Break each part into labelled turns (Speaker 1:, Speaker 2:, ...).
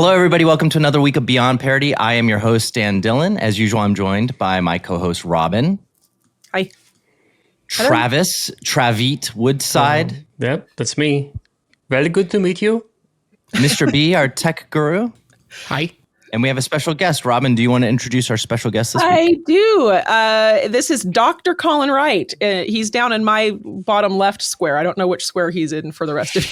Speaker 1: Hello, everybody. Welcome to another week of Beyond Parody. I am your host, Dan Dillon. As usual, I'm joined by my co-host, Robin.
Speaker 2: Hi.
Speaker 1: Travis, Travit Woodside.
Speaker 3: Yep, that's me. Very good to meet you.
Speaker 1: Mr. B, our tech guru.
Speaker 4: Hi.
Speaker 1: And we have a special guest. Robin, do you want to introduce our special guest this week?
Speaker 2: I do. This is Dr. Colin Wright. He's down in my bottom left square. I don't know which square he's in for the rest of you.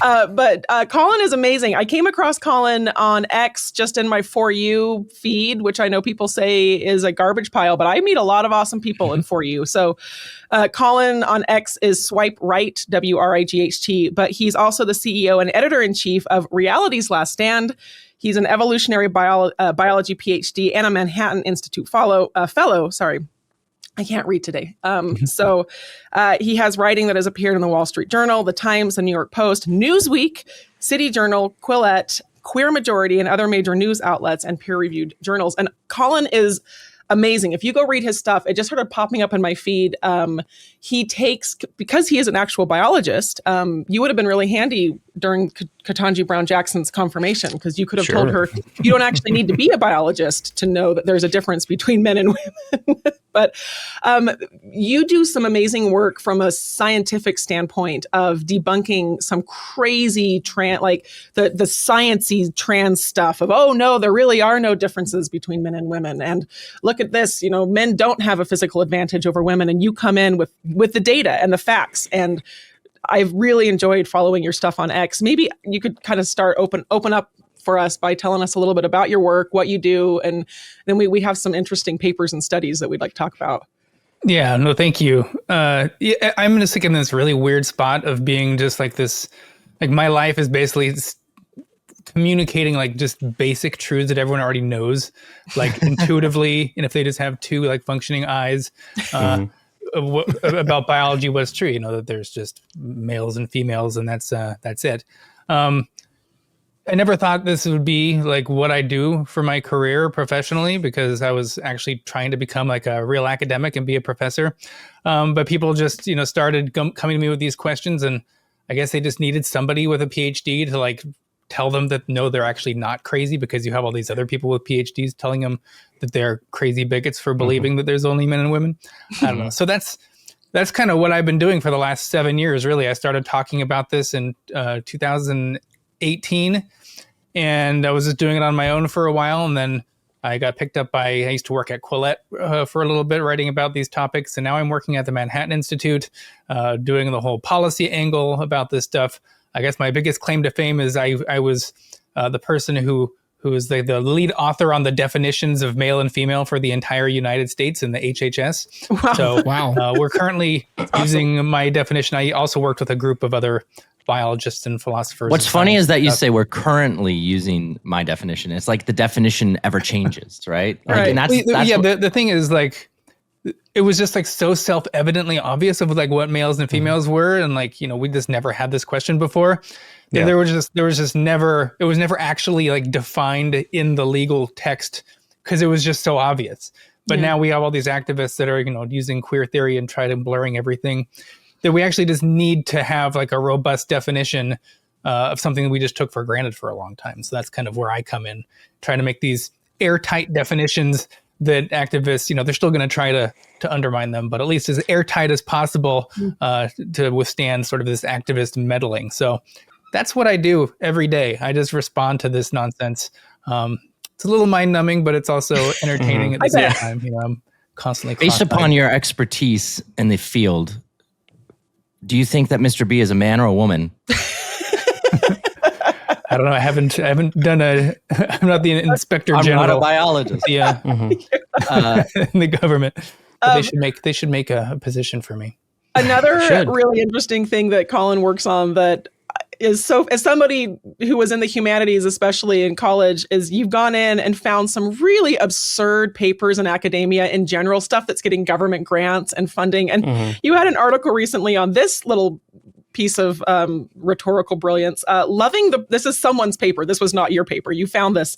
Speaker 2: But Colin is amazing. I came across Colin on X just in my For You feed, which I know people say is a garbage pile, but I meet a lot of awesome people in For You. So Colin on X is Swipe Right, WRIGHT, but he's also the CEO and editor-in-chief of Reality's Last Stand. He's an evolutionary biology PhD and a Manhattan Institute fellow. Sorry, I can't read today. So he has writing that has appeared in the Wall Street Journal, The Times, The New York Post, Newsweek, City Journal, Quillette, Queer Majority, and other major news outlets and peer-reviewed journals. And Colin is amazing. If you go read his stuff, it just started popping up in my feed. He takes, because he is an actual biologist, you would have been really handy during Ketanji Brown Jackson's confirmation, because you could have told her, you don't actually need to be a biologist to know that there's a difference between men and women. But you do some amazing work from a scientific standpoint of debunking some crazy like the sciencey trans stuff of, oh no, there really are no differences between men and women. And look at this, men don't have a physical advantage over women. And you come in with the data and the facts. And I've really enjoyed following your stuff on X. Maybe you could kind of start open up for us by telling us a little bit about your work, what you do, and then we have some interesting papers and studies that we'd like to talk about.
Speaker 4: Yeah, no, thank you. I'm just like in this really weird spot of being just like this, like my life is basically communicating like just basic truths that everyone already knows, like intuitively, and if they just have two like functioning eyes, about biology, what's true, that there's just males and females, and that's it. I never thought this would be like what I do for my career professionally, because I was actually trying to become like a real academic and be a professor. But people just, started coming to me with these questions, and I guess they just needed somebody with a PhD to like tell them that no, they're actually not crazy, because you have all these other people with PhDs telling them that they're crazy bigots for believing that there's only men and women. I don't know. So that's kind of what I've been doing for the last 7 years, really. I started talking about this in 2018, and I was just doing it on my own for a while. And then I got picked up I used to work at Quillette for a little bit, writing about these topics. And now I'm working at the Manhattan Institute, doing the whole policy angle about this stuff. I guess my biggest claim to fame is I was the person who is the lead author on the definitions of male and female for the entire United States in the HHS.
Speaker 2: Wow.
Speaker 4: So we're currently using my definition. I also worked with a group of other biologists and philosophers.
Speaker 1: What's funny is that you say we're currently using my definition. It's like the definition ever changes, right? Like,
Speaker 2: Right.
Speaker 1: And that's
Speaker 4: the thing is, like, it was just like so self-evidently obvious of like what males and females were, and like we just never had this question before. Yeah. It was never actually like defined in the legal text, because it was just so obvious. But now we have all these activists that are using queer theory and trying to blurring everything, that we actually just need to have like a robust definition of something that we just took for granted for a long time. So that's kind of where I come in, trying to make these airtight definitions that activists, they're still going to try to undermine them, but at least as airtight as possible to withstand sort of this activist meddling. So that's what I do every day. I just respond to this nonsense. It's a little mind-numbing, but it's also entertaining at the same time. I'm constantly
Speaker 1: based upon your expertise in the field. Do you think that Mr. B is a man or a woman?
Speaker 4: I don't know. I haven't done I'm not the inspector general.
Speaker 1: I'm not a biologist.
Speaker 4: Yeah. In the government. But they should make a position for me.
Speaker 2: Another really interesting thing that Colin works on that is, so as somebody who was in the humanities, especially in college, is you've gone in and found some really absurd papers in academia in general, stuff that's getting government grants and funding. And you had an article recently on this little piece of rhetorical brilliance. This is someone's paper. This was not your paper. You found this.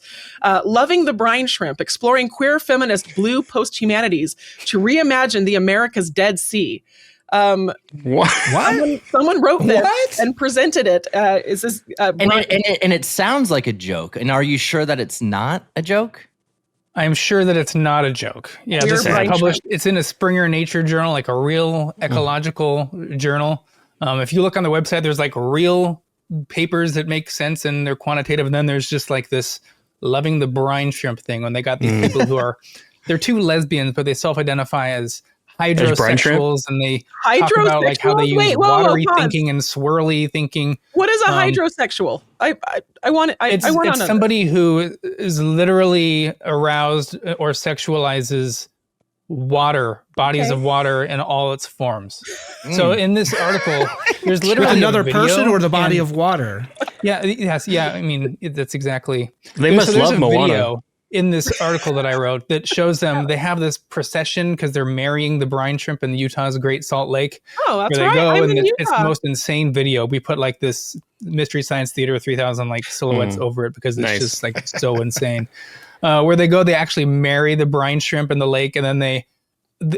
Speaker 2: Loving the Brine shrimp, exploring queer feminist blue post-humanities to reimagine the America's Dead Sea.
Speaker 3: What?
Speaker 2: Someone wrote this
Speaker 5: What?
Speaker 2: and presented it. Is this
Speaker 1: And it sounds like a joke. And are you sure that it's not a joke?
Speaker 4: I'm sure that it's not a joke. Yeah,
Speaker 2: Weird
Speaker 4: this is
Speaker 2: brine
Speaker 4: published. It's in a Springer Nature journal, like a real ecological journal. If you look on the website, there's like real papers that make sense and they're quantitative. And then there's just like this loving the brine shrimp thing when they got these people who they're two lesbians, but they self-identify as hydrosexuals, and they talk about like how they use watery thinking and swirly thinking.
Speaker 2: What is a hydrosexual? I want it. I want
Speaker 4: it's somebody who is literally aroused or sexualizes water, bodies of water in all its forms. So in this article, there's literally
Speaker 5: With another
Speaker 4: a video
Speaker 5: person or the body of water?
Speaker 4: Yeah, yes, yeah. I mean, that's exactly.
Speaker 3: They must
Speaker 4: there's
Speaker 3: love
Speaker 4: a
Speaker 3: Moana.
Speaker 4: video in this article that I wrote that shows them. They have this procession because they're marrying the brine shrimp in Utah's Great Salt Lake.
Speaker 2: Oh, that's
Speaker 4: where they
Speaker 2: right.
Speaker 4: go,
Speaker 2: I'm
Speaker 4: and
Speaker 2: in
Speaker 4: it's the most insane video. We put like this Mystery Science Theater 3000 like silhouettes over it because it's just like so insane. Where they go, they actually marry the brine shrimp in the lake, and then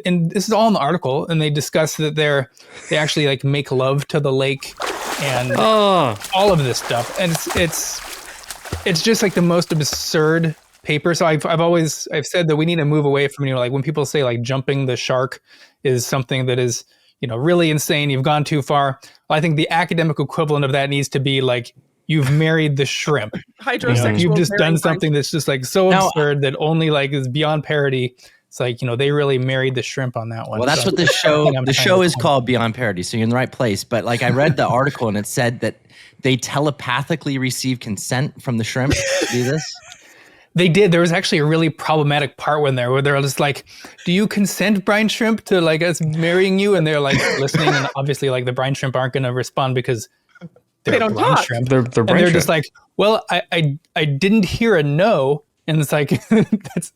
Speaker 4: and this is all in the article, and they discuss that they actually like make love to the lake and all of this stuff, and it's just like the most absurd paper. So I've said that we need to move away from, like when people say like jumping the shark is something that is, really insane, you've gone too far. I think the academic equivalent of that needs to be like, you've married the shrimp.
Speaker 2: Hydrosexual.
Speaker 4: You've just done something that's just like so absurd that only like is beyond parody. It's like, they really married the shrimp on that one.
Speaker 1: Well, that's what the show is called, Beyond Parody. So you're in the right place. But like I read the article and it said that they telepathically receive consent from the shrimp to do this.
Speaker 4: They did. There was actually a really problematic part where they're just like, do you consent, brine shrimp, to like us marrying you? And they're like listening. And obviously like the brine shrimp aren't going to respond because they don't
Speaker 2: talk.
Speaker 4: Shrimp.
Speaker 3: They're
Speaker 4: and they're just like, well, I didn't hear a no. And it's like, that's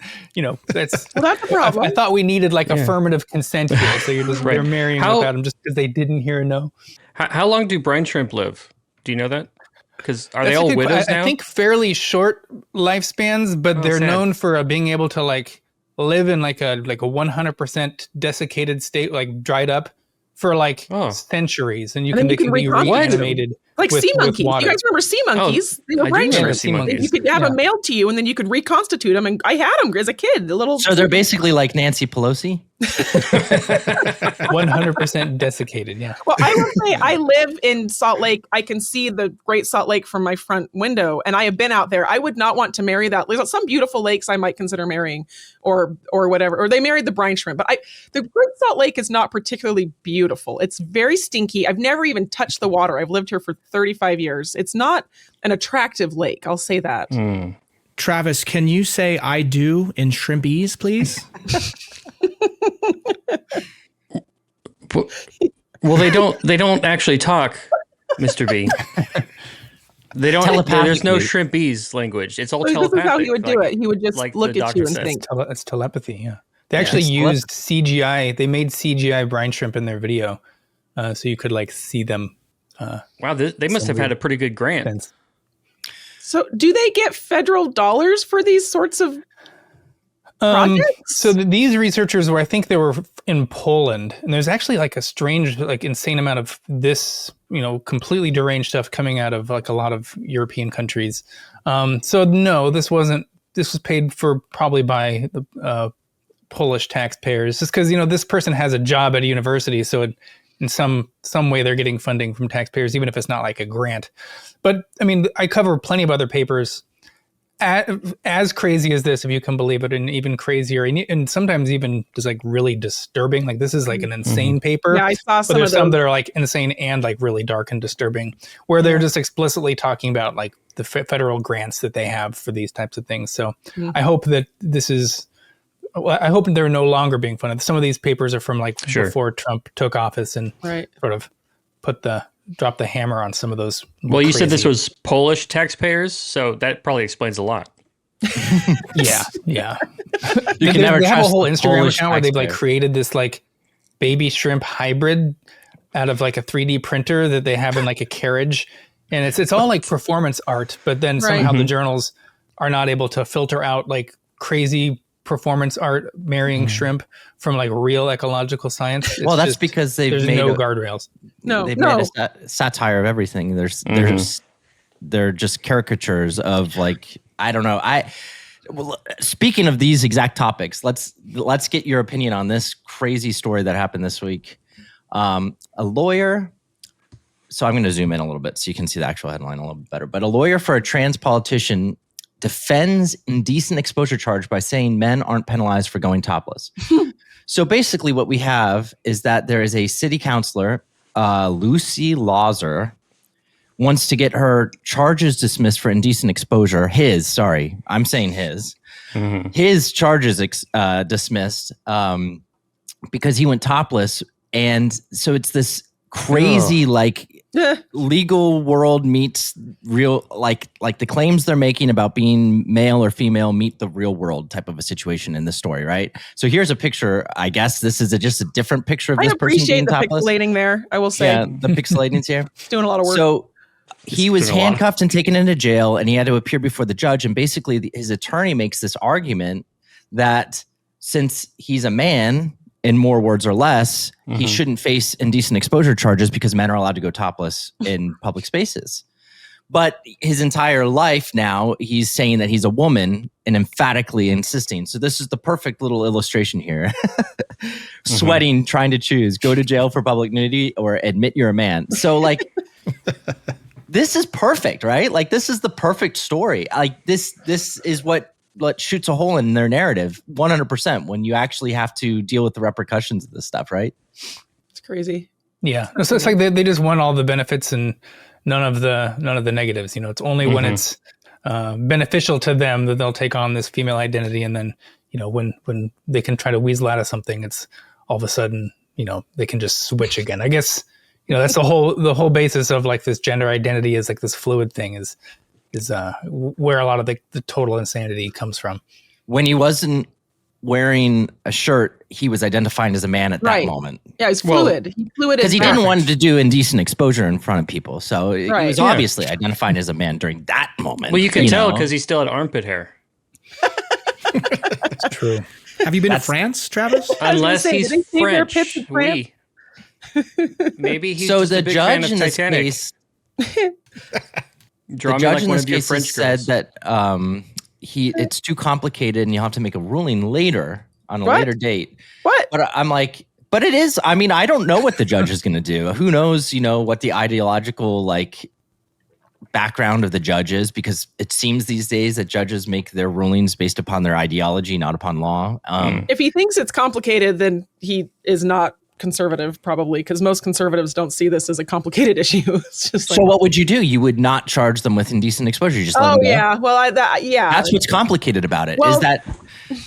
Speaker 2: a problem.
Speaker 4: I thought we needed like affirmative consent here. So you're marrying without them just because they didn't hear a no.
Speaker 3: How long do brine shrimp live? Do you know that? Because are they all widows now?
Speaker 4: I think fairly short lifespans, but they're known for being able to like live in like a 100% desiccated state, like dried up for like centuries, and they can be reanimated.
Speaker 2: Like sea monkeys. You guys remember sea monkeys?
Speaker 3: I do remember sea monkeys.
Speaker 2: You could have them mailed to you, and then you could reconstitute them. And I had them as a kid.
Speaker 1: So they're basically like Nancy Pelosi?
Speaker 4: 100% desiccated, yeah.
Speaker 2: Well, I would say I live in Salt Lake. I can see the Great Salt Lake from my front window, and I have been out there. I would not want to marry that. There's some beautiful lakes I might consider marrying, or whatever. Or they married the brine shrimp. But the Great Salt Lake is not particularly beautiful. It's very stinky. I've never even touched the water. I've lived here for 35 years. It's not an attractive lake. I'll say that.
Speaker 5: Travis, can you say I do in shrimpese, please?
Speaker 3: Well, they don't actually talk, Mr. B. They don't. There's no shrimpese language. It's all telepathic.
Speaker 2: This is how he would do it. He would just look at you and think.
Speaker 4: It's telepathy, yeah. They actually used CGI. They made CGI brine shrimp in their video, so you could like see them.
Speaker 3: Wow, they must have had a pretty good grant.
Speaker 4: Sense.
Speaker 2: So do they get federal dollars for these sorts of projects?
Speaker 4: So these researchers I think they were in Poland, and there's actually like a strange, like insane amount of this, completely deranged stuff coming out of like a lot of European countries. So no, this was paid for probably by the Polish taxpayers, just because, this person has a job at a university. So in some way they're getting funding from taxpayers, even if it's not like a grant. But I mean, I cover plenty of other papers as crazy as this, if you can believe it, and even crazier, and sometimes even just like really disturbing. Like this is like an insane paper.
Speaker 2: Yeah, I saw some.
Speaker 4: But there's some that are like insane and like really dark and disturbing, where they're just explicitly talking about like the federal grants that they have for these types of things. So I hope that I hope they're no longer being funded. Some of these papers are from like before Trump took office and sort of dropped the hammer on some of those.
Speaker 3: Well, you said this was Polish taxpayers, so that probably explains a lot.
Speaker 4: Yeah.
Speaker 1: They
Speaker 4: have a whole Instagram account where they've like created this like baby shrimp hybrid out of like a 3D printer that they have in like a carriage, and it's all like performance art. But then somehow the journals are not able to filter out like crazy performance art marrying shrimp from like real ecological science. It's
Speaker 1: well, that's because
Speaker 4: there's
Speaker 1: made
Speaker 4: no guardrails.
Speaker 1: They've made a satire of everything. They're just caricatures of like, I don't know. Speaking of these exact topics, let's get your opinion on this crazy story that happened this week. A lawyer. So I'm going to zoom in a little bit so you can see the actual headline a little bit better. But a lawyer for a trans politician defends indecent exposure charge by saying men aren't penalized for going topless. So basically what we have is that there is a city councilor, Lucy Lauser, wants to get her charges dismissed for indecent exposure. His charges dismissed because he went topless. And so it's this crazy legal world meets real, like the claims they're making about being male or female meet the real world type of a situation in this story, right? So here's a picture. I guess this is just a different picture of this person being topless. I appreciate
Speaker 2: the pixelating there, I will say.
Speaker 1: Yeah, the pixelating's here.
Speaker 2: It's doing a lot of work.
Speaker 1: So he was handcuffed and taken into jail, and he had to appear before the judge. And basically, his attorney makes this argument that since he's a man, in more words or less, he shouldn't face indecent exposure charges because men are allowed to go topless in public spaces. But his entire life now, he's saying that he's a woman and emphatically insisting. So this is the perfect little illustration here. Sweating, trying to choose, go to jail for public nudity or admit you're a man. So like, this is perfect, right? Like this is the perfect story. Like this is what shoots a hole in their narrative 100% when you actually have to deal with the repercussions of this stuff, right?
Speaker 2: It's crazy.
Speaker 4: Yeah. So it's like they just want all the benefits and none of the negatives. You know, it's only when it's beneficial to them that they'll take on this female identity. And then, you know, when they can try to weasel out of something, it's all of a sudden, you know, they can just switch again. I guess, you know, that's the whole basis of like this gender identity is like this fluid thing is where a lot of the total insanity comes from.
Speaker 1: When he wasn't wearing a shirt, he was identifying as a man at that moment.
Speaker 2: Yeah, he's fluid. He fluid
Speaker 1: because he didn't want to do indecent exposure in front of people. So he was obviously identifying as a man during that moment.
Speaker 3: Well, you can tell because he still had armpit hair.
Speaker 4: It's true.
Speaker 5: Have you been to France, Travis?
Speaker 3: Unless he's French. Maybe he's just a big fan of Titanic.
Speaker 1: The judge in this case said that it's too complicated and you'll have to make a ruling later on a later date.
Speaker 2: What?
Speaker 1: But I'm like, but it is. I mean, I don't know what the judge is going to do. Who knows, you know, what the ideological like background of the judge is, because it seems these days that judges make their rulings based upon their ideology, not upon law.
Speaker 2: If he thinks it's complicated, then he is not conservative, probably, because most conservatives don't see this as a complicated issue. It's just like,
Speaker 1: so what would you do? You would not charge them with indecent exposure. You just let them go?
Speaker 2: Yeah. Well,
Speaker 1: that's what's complicated about it. Well,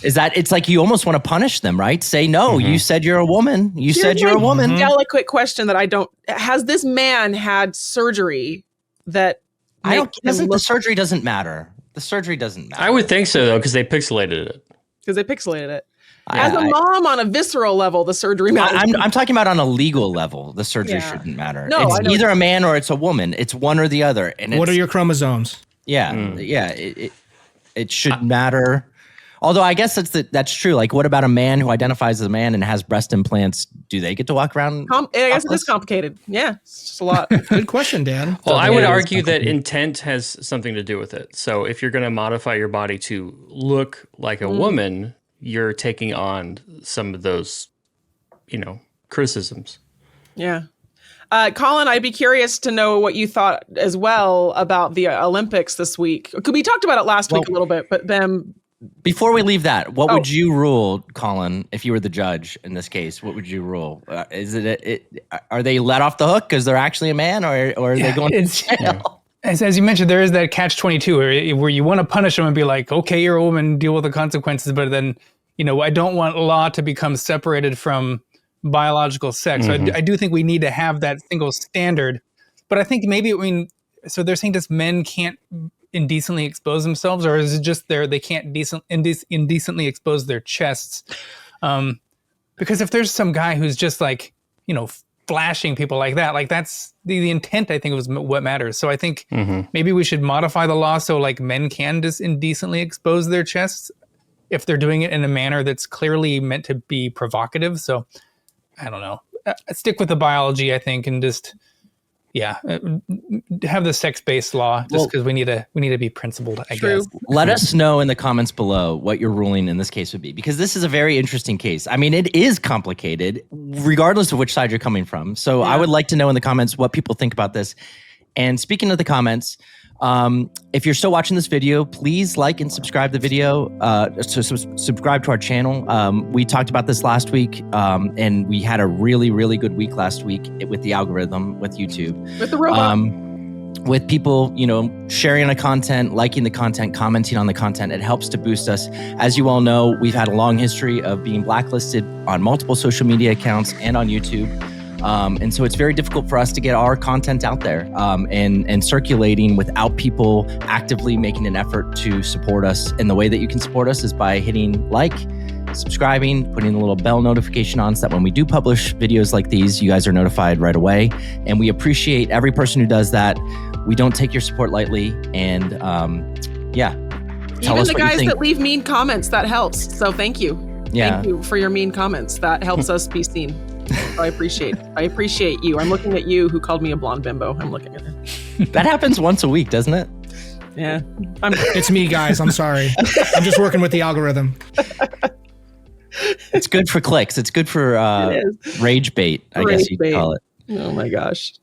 Speaker 1: is that it's like you almost want to punish them, right? Say no. You said you're a woman. You said you're a woman.
Speaker 2: Delicate question that I don't. Has this man had surgery that?
Speaker 1: The surgery doesn't matter. The surgery doesn't matter.
Speaker 3: I would think so though, because they pixelated it. As a mom, on a visceral level, the surgery matters.
Speaker 1: I'm talking about on a legal level. The surgery shouldn't matter. No, it's either a man or it's a woman. It's one or the other. And
Speaker 5: what are your chromosomes?
Speaker 1: Yeah, it should matter. Although I guess that's true. Like, what about a man who identifies as a man and has breast implants? Do they get to walk around?
Speaker 2: I guess it is complicated. Yeah, it's just a lot.
Speaker 5: Good question, Dan.
Speaker 3: Well, I would argue that intent has something to do with it. So if you're going to modify your body to look like a woman, you're taking on some of those, you know, criticisms.
Speaker 2: Yeah. Colin, I'd be curious to know what you thought as well about the Olympics this week. We talked about it last week a little bit, but then...
Speaker 1: Before we leave that, what would you rule, Colin, if you were the judge in this case? What would you rule? Are they let off the hook because they're actually a man, or are they going to jail?
Speaker 4: As you mentioned, there is that catch-22 where you want to punish them and be like, okay, you're a woman, deal with the consequences. But then, you know, I don't want law to become separated from biological sex. So I do think we need to have that single standard. But I think maybe, so they're saying just men can't indecently expose themselves, or is it just they can't indecently expose their chests? Because if there's some guy who's just like, you know, flashing people like that, like that's the intent, I think, was what matters. So I think maybe we should modify the law so like men can just indecently expose their chests. if they're doing it in a manner that's clearly meant to be provocative. So I don't know. Stick with the biology, I think, and just have the sex-based law just because we need to be principled, I guess.
Speaker 1: Let us know in the comments below what your ruling in this case would be, because this is a very interesting case. I mean, it is complicated regardless of which side you're coming from. So I would like to know in the comments what people think about this. And speaking of the comments, if you're still watching this video, please like and subscribe the video. Subscribe to our channel. We talked about this last week, and we had a really, really good week last week with the algorithm with YouTube.
Speaker 2: With the robot.
Speaker 1: With people, sharing the content, liking the content, commenting on the content. It helps to boost us. As you all know, we've had a long history of being blacklisted on multiple social media accounts and on YouTube. And so it's very difficult for us to get our content out there and circulating without people actively making an effort to support us. And the way that you can support us is by hitting like, subscribing, putting a little bell notification on so that when we do publish videos like these, you guys are notified right away. And we appreciate every person who does that. We don't take your support lightly. And
Speaker 2: even the guys that leave mean comments, that helps. So thank you.
Speaker 1: Yeah.
Speaker 2: Thank you for your mean comments. That helps us be seen. I appreciate you. I'm looking at you who called me a blonde bimbo. I'm looking at her.
Speaker 1: That happens once a week, doesn't it?
Speaker 2: Yeah.
Speaker 5: It's me, guys. I'm sorry. I'm just working with the algorithm.
Speaker 1: It's good for clicks. It's good for rage bait, I guess you could call it.
Speaker 2: Oh my gosh.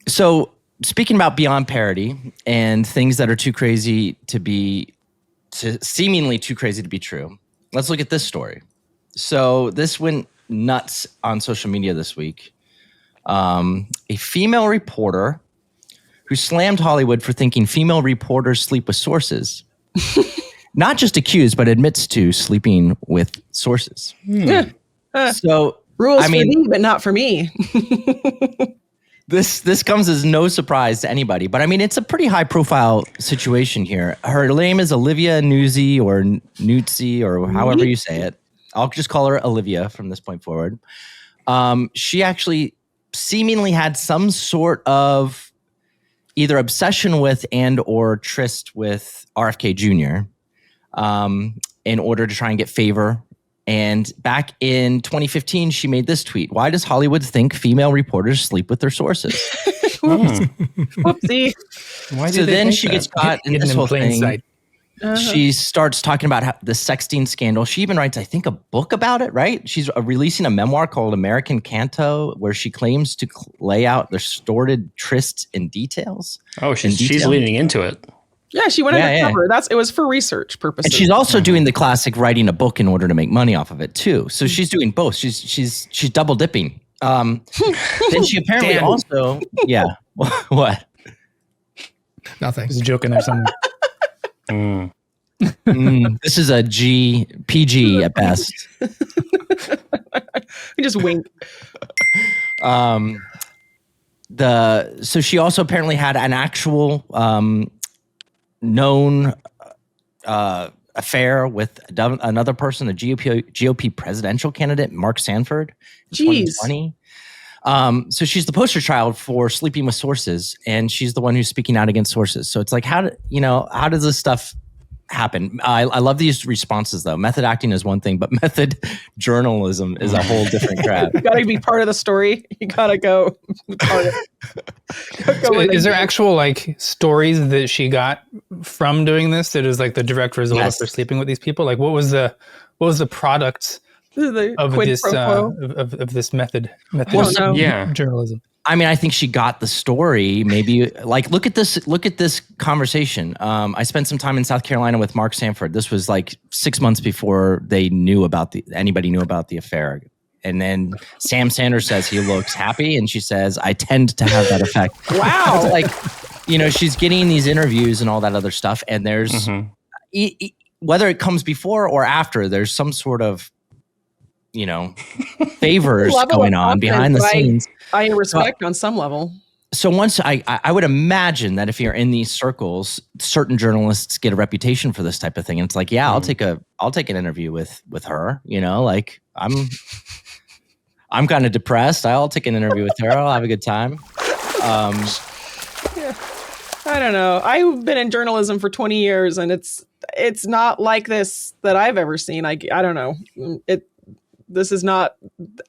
Speaker 1: So speaking about Beyond Parody and things that are too crazy seemingly too crazy to be true, let's look at this story. So this went nuts on social media this week. A female reporter who slammed Hollywood for thinking female reporters sleep with sources. Not just accused, but admits to sleeping with sources. So
Speaker 2: rules for me, but not for me.
Speaker 1: This comes as no surprise to anybody, but I mean, it's a pretty high profile situation here. Her name is Olivia Nuzzi or Nuzzi or however you say it. I'll just call her Olivia from this point forward. She actually seemingly had some sort of either obsession with and or tryst with RFK Jr. In order to try and get favor. And back in 2015, she made this tweet. Why does Hollywood think female reporters sleep with their sources?
Speaker 2: Whoopsie.
Speaker 1: So then she gets caught in this whole thing. She starts talking about the sexting scandal. She even writes, I think, a book about it, right? She's releasing a memoir called American Canto, where she claims to lay out the sordid trysts in details.
Speaker 3: Oh, she's leaning into it.
Speaker 2: Yeah, she went undercover. It was for research purposes.
Speaker 1: And she's also doing the classic writing a book in order to make money off of it too. So she's doing both. She's double dipping. Then she apparently also what?
Speaker 5: Nothing.
Speaker 4: There's a joke in there somewhere.
Speaker 1: This is a PG at best.
Speaker 2: We just wink.
Speaker 1: So she also apparently had an actual known affair with another person, the GOP presidential candidate, Mark Sanford, in 2020. So she's the poster child for sleeping with sources, and she's the one who's speaking out against sources. So it's like, how does this stuff happen? I love these responses though. Method acting is one thing, but method journalism is a whole different crap.
Speaker 2: You gotta be part of the story. You gotta go.
Speaker 4: So is there actual like stories that she got from doing this that is like the direct result of her sleeping with these people? Like what was the product of this method journalism?
Speaker 1: I mean, I think she got the story. Maybe like look at this conversation. I spent some time in South Carolina with Mark Sanford. This was like 6 months before anybody knew about the affair. And then Sam Sanders says he looks happy, and she says, "I tend to have that effect."
Speaker 2: Wow!
Speaker 1: Like, she's getting these interviews and all that other stuff, and there's whether it comes before or after, there's some sort of favors going on behind the scenes.
Speaker 2: I respect on some level.
Speaker 1: So once I would imagine that if you're in these circles, certain journalists get a reputation for this type of thing. And it's like, I'll take an interview with her, like I'm kind of depressed. I'll take an interview with her. I'll have a good time.
Speaker 2: I don't know. I've been in journalism for 20 years, and it's not like this that I've ever seen. I don't know. This is not.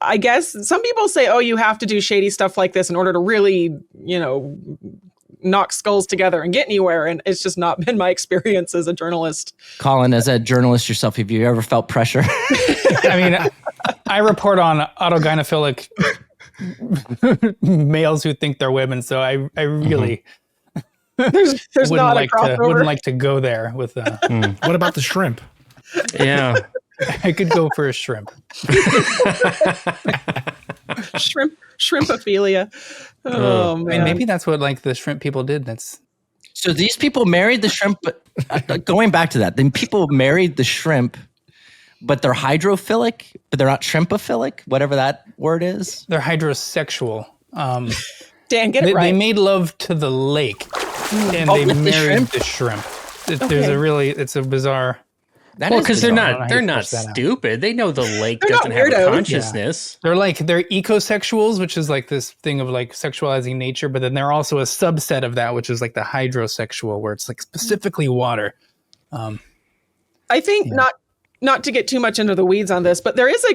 Speaker 2: I guess some people say, oh, you have to do shady stuff like this in order to really, knock skulls together and get anywhere. And it's just not been my experience as a journalist.
Speaker 1: Colin, as a journalist yourself, have you ever felt pressure?
Speaker 4: I mean, I report on autogynephilic males who think they're women, so I really
Speaker 2: there's not a crossover.
Speaker 4: Wouldn't like to go there with.
Speaker 5: What about the shrimp?
Speaker 3: Yeah.
Speaker 4: I could go for a shrimp.
Speaker 2: Shrimpophilia. Oh man.
Speaker 4: And maybe that's what like the shrimp people did.
Speaker 1: So these people married the shrimp, but going back to that, then people married the shrimp, but they're hydrophilic, but they're not shrimpophilic, whatever that word is.
Speaker 4: They're hydrosexual.
Speaker 2: Dan, get it right.
Speaker 4: They made love to the lake, and they married the shrimp. It's a bizarre.
Speaker 3: Because they're not stupid. They know the lake doesn't have a consciousness.
Speaker 4: Yeah. They're ecosexuals, which is like this thing of like sexualizing nature, but then they're also a subset of that, which is like the hydrosexual, where it's like specifically water.
Speaker 2: I think not to get too much into the weeds on this, but there is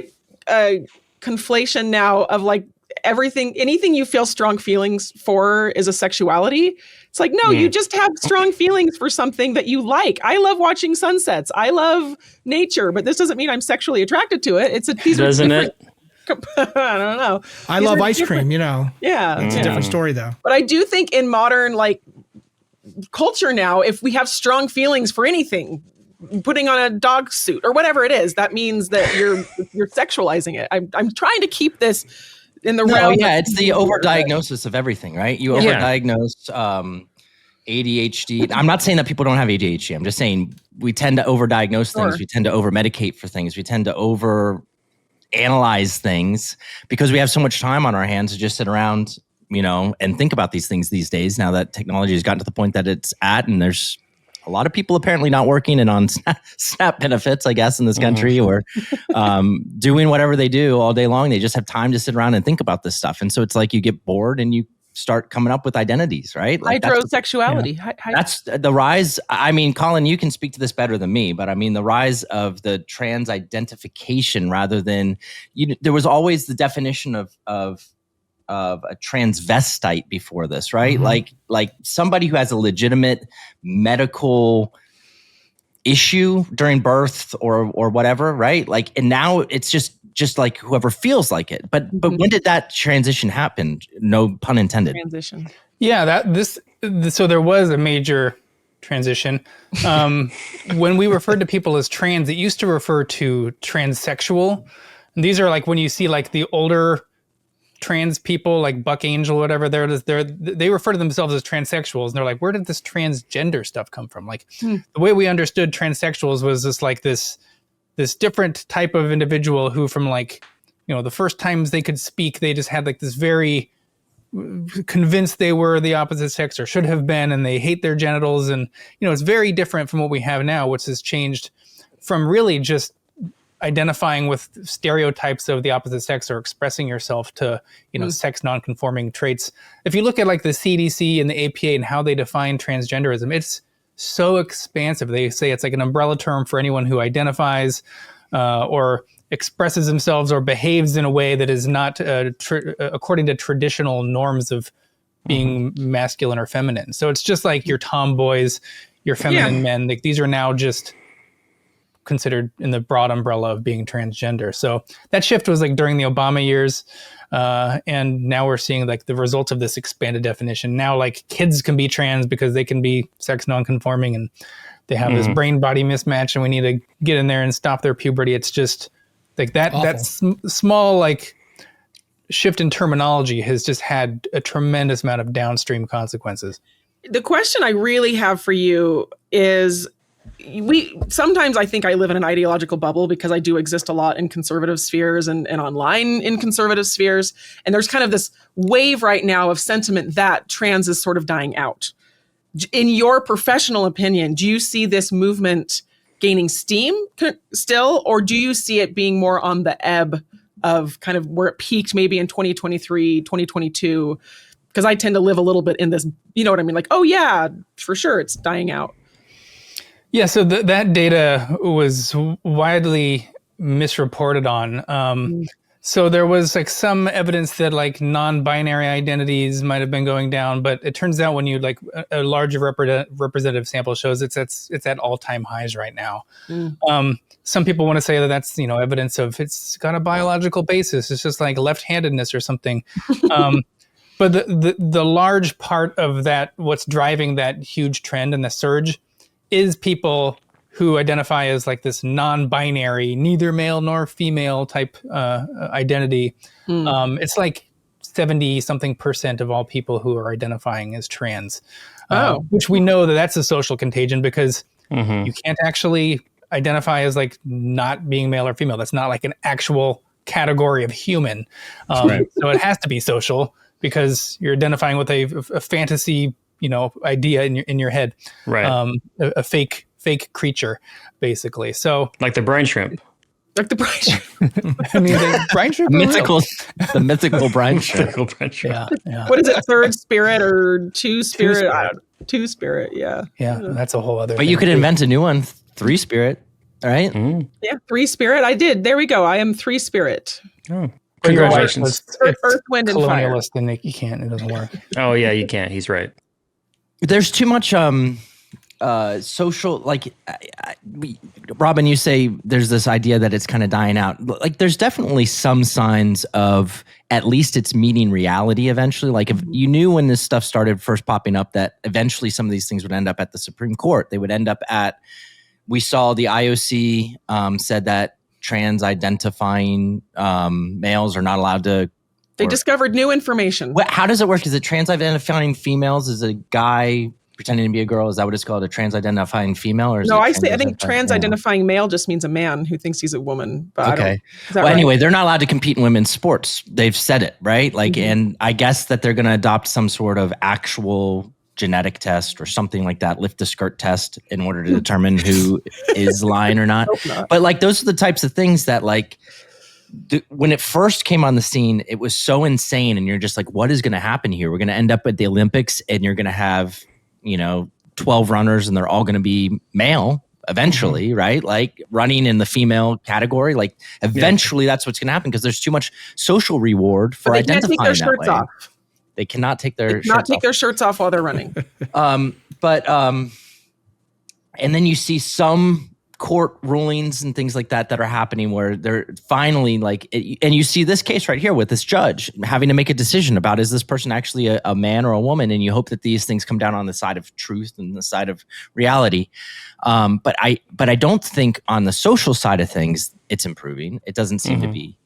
Speaker 2: a conflation now of like anything you feel strong feelings for is a sexuality. It's like, no, you just have strong feelings for something that you like. I love watching sunsets. I love nature, but this doesn't mean I'm sexually attracted to it.
Speaker 3: Doesn't it?
Speaker 2: I don't know.
Speaker 5: I love ice cream, Yeah. It's a different story though.
Speaker 2: But I do think in modern like culture now, if we have strong feelings for anything, putting on a dog suit or whatever it is, that means that you're sexualizing it. I'm trying to keep this in the realm.
Speaker 1: Yeah, it's the overdiagnosis of everything, right? You overdiagnose ADHD. I'm not saying that people don't have ADHD. I'm just saying we tend to overdiagnose things.
Speaker 2: Sure.
Speaker 1: We tend to overmedicate for things. We tend to overanalyze things because we have so much time on our hands to just sit around, and think about these things these days. Now that technology has gotten to the point that it's at, and there's a lot of people apparently not working and on SNAP benefits, I guess, in this country, or doing whatever they do all day long. They just have time to sit around and think about this stuff. And so it's like you get bored and you start coming up with identities, right? Like
Speaker 2: hydrosexuality.
Speaker 1: That's the rise. I mean, Colin, you can speak to this better than me, but I mean, the rise of the trans identification rather than, there was always the definition of a transvestite before this, right? Like somebody who has a legitimate medical issue during birth or whatever, right? Like, and now it's just like whoever feels like it. But when did that transition happen? No pun intended.
Speaker 2: Transition.
Speaker 4: Yeah, so there was a major transition. When we referred to people as trans, it used to refer to transsexual. And these are like when you see like the older trans people like Buck Angel, whatever, they refer to themselves as transsexuals, and they're like, where did this transgender stuff come from? Like the way we understood transsexuals was just like this different type of individual who from like, the first times they could speak, they just had like this very convinced they were the opposite sex or should have been, and they hate their genitals. And, it's very different from what we have now, which has changed from really just identifying with stereotypes of the opposite sex or expressing yourself to, sex nonconforming traits. If you look at like the CDC and the APA and how they define transgenderism, it's so expansive. They say it's like an umbrella term for anyone who identifies or expresses themselves or behaves in a way that is not according to traditional norms of being masculine or feminine. So it's just like your tomboys, your feminine men. Like these are now just considered in the broad umbrella of being transgender. So that shift was like during the Obama years. And now we're seeing like the results of this expanded definition. Now like kids can be trans because they can be sex nonconforming and they have this brain body mismatch and we need to get in there and stop their puberty. It's just like that small like shift in terminology has just had a tremendous amount of downstream consequences.
Speaker 2: The question I really have for you is, sometimes I think I live in an ideological bubble because I do exist a lot in conservative spheres and online in conservative spheres. And there's kind of this wave right now of sentiment that trans is sort of dying out. In your professional opinion, do you see this movement gaining steam still, or do you see it being more on the ebb of kind of where it peaked maybe in 2023, 2022, Because I tend to live a little bit in this, you know what I mean? Like, oh yeah, for sure, it's dying out.
Speaker 4: Yeah, so that data was widely misreported on. So there was like some evidence that like non-binary identities might have been going down, but it turns out when you like a larger representative sample shows it's at all-time highs right now. Some people want to say that that's, you know, evidence of it's got a biological basis. It's just like left-handedness or something. But the large part of that, what's driving that huge trend and the surge, is people who identify as like this non-binary, neither male nor female type identity. It's like 70-something% of all people who are identifying as trans, which we know that that's a social contagion because you can't actually identify as like not being male or female. That's not like an actual category of human. So it has to be social because you're identifying with a fantasy, you know, idea in your head, a fake creature, basically. So
Speaker 3: like the brine shrimp.
Speaker 2: Like the brine shrimp.
Speaker 4: I mean, the brine shrimp,
Speaker 1: the mythical brine shrimp.
Speaker 4: Yeah.
Speaker 2: What is it? Third spirit or two spirit? Two spirit. Yeah.
Speaker 4: Yeah, that's a whole other.
Speaker 1: But you could invent a new one, three spirit. All right.
Speaker 2: Yeah, three spirit. I did. There we go. I am three spirit.
Speaker 3: Oh, congratulations.
Speaker 2: Earth, wind, and fire.
Speaker 4: And you can't. It doesn't work.
Speaker 3: Oh yeah, you can't. He's right.
Speaker 1: There's too much social, like Robin, you say there's this idea that it's kind of dying out. Like there's definitely some signs of at least it's meeting reality eventually. Like if you knew when this stuff started first popping up that eventually some of these things would end up at the Supreme Court. They would end up at, we saw the IOC said that trans identifying males are not allowed to.
Speaker 2: They discovered new information.
Speaker 1: How does it work? Is it trans identifying females? Is a guy pretending to be a girl? Is that what it's called? A trans identifying female? Or
Speaker 2: no, I think trans identifying male just means a man who thinks he's a woman. But
Speaker 1: okay. Well, anyway, they're not allowed to compete in women's sports. They've said it, right? Like, and I guess that they're going to adopt some sort of actual genetic test or something like that, lift the skirt test in order to determine who is lying or not. But like, those are the types of things that like, when it first came on the scene, it was so insane. And you're just like, what is going to happen here? We're going to end up at the Olympics and you're going to have, 12 runners and they're all going to be male eventually, right? Like running in the female category. Like eventually that's what's going to happen because there's too much social reward for identifying that way. They can't take their shirts off. They cannot take their
Speaker 2: shirts off while they're running.
Speaker 1: And then you see some court rulings and things like that are happening where they're finally like, and you see this case right here with this judge having to make a decision about, is this person actually a man or a woman? And you hope that these things come down on the side of truth and the side of reality. But I don't think on the social side of things, it's improving. It doesn't seem to be.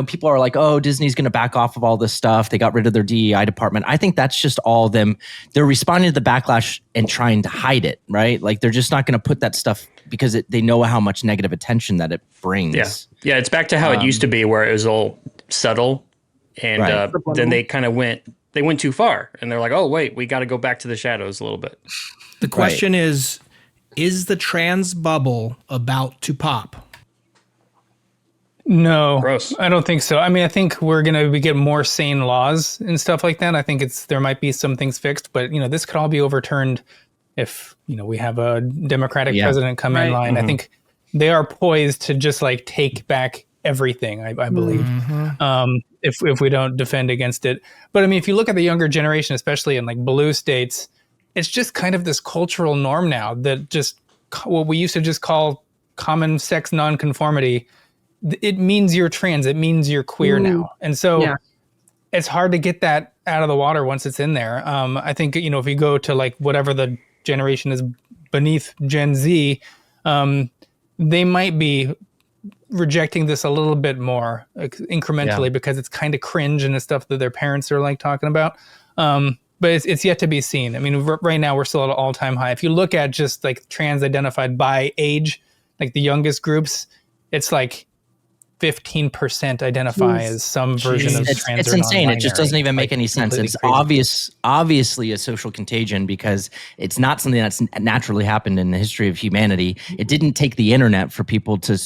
Speaker 1: People are like, oh, Disney's going to back off of all this stuff. They got rid of their DEI department. I think that's just all them. They're responding to the backlash and trying to hide it, right? Like they're just not going to put that stuff because they know how much negative attention that it brings.
Speaker 3: Yeah. It's back to how it used to be where it was all subtle. And then they kind of went too far and they're like, oh, wait, we got to go back to the shadows a little bit.
Speaker 5: The question is the trans bubble about to pop?
Speaker 4: No,
Speaker 3: gross.
Speaker 4: I don't think so. I mean, I think we're going to get more sane laws and stuff like that. I think there might be some things fixed, but this could all be overturned if, we have a Democratic president come in line. I think they are poised to just like take back everything, I believe, if we don't defend against it. But I mean, if you look at the younger generation, especially in like blue states, it's just kind of this cultural norm now that just what we used to just call common sex nonconformity. It means you're trans. It means you're queer now. And so it's hard to get that out of the water once it's in there. I think, if you go to like whatever the generation is beneath Gen Z, they might be rejecting this a little bit more incrementally because it's kind of cringe and the stuff that their parents are like talking about. But it's yet to be seen. I mean, right now we're still at an all-time high. If you look at just like trans identified by age, like the youngest groups, it's like 15% identify as some version of trans.
Speaker 1: It's insane. It just doesn't even make any sense. It's obviously a social contagion because it's not something that's naturally happened in the history of humanity. It didn't take the internet for people to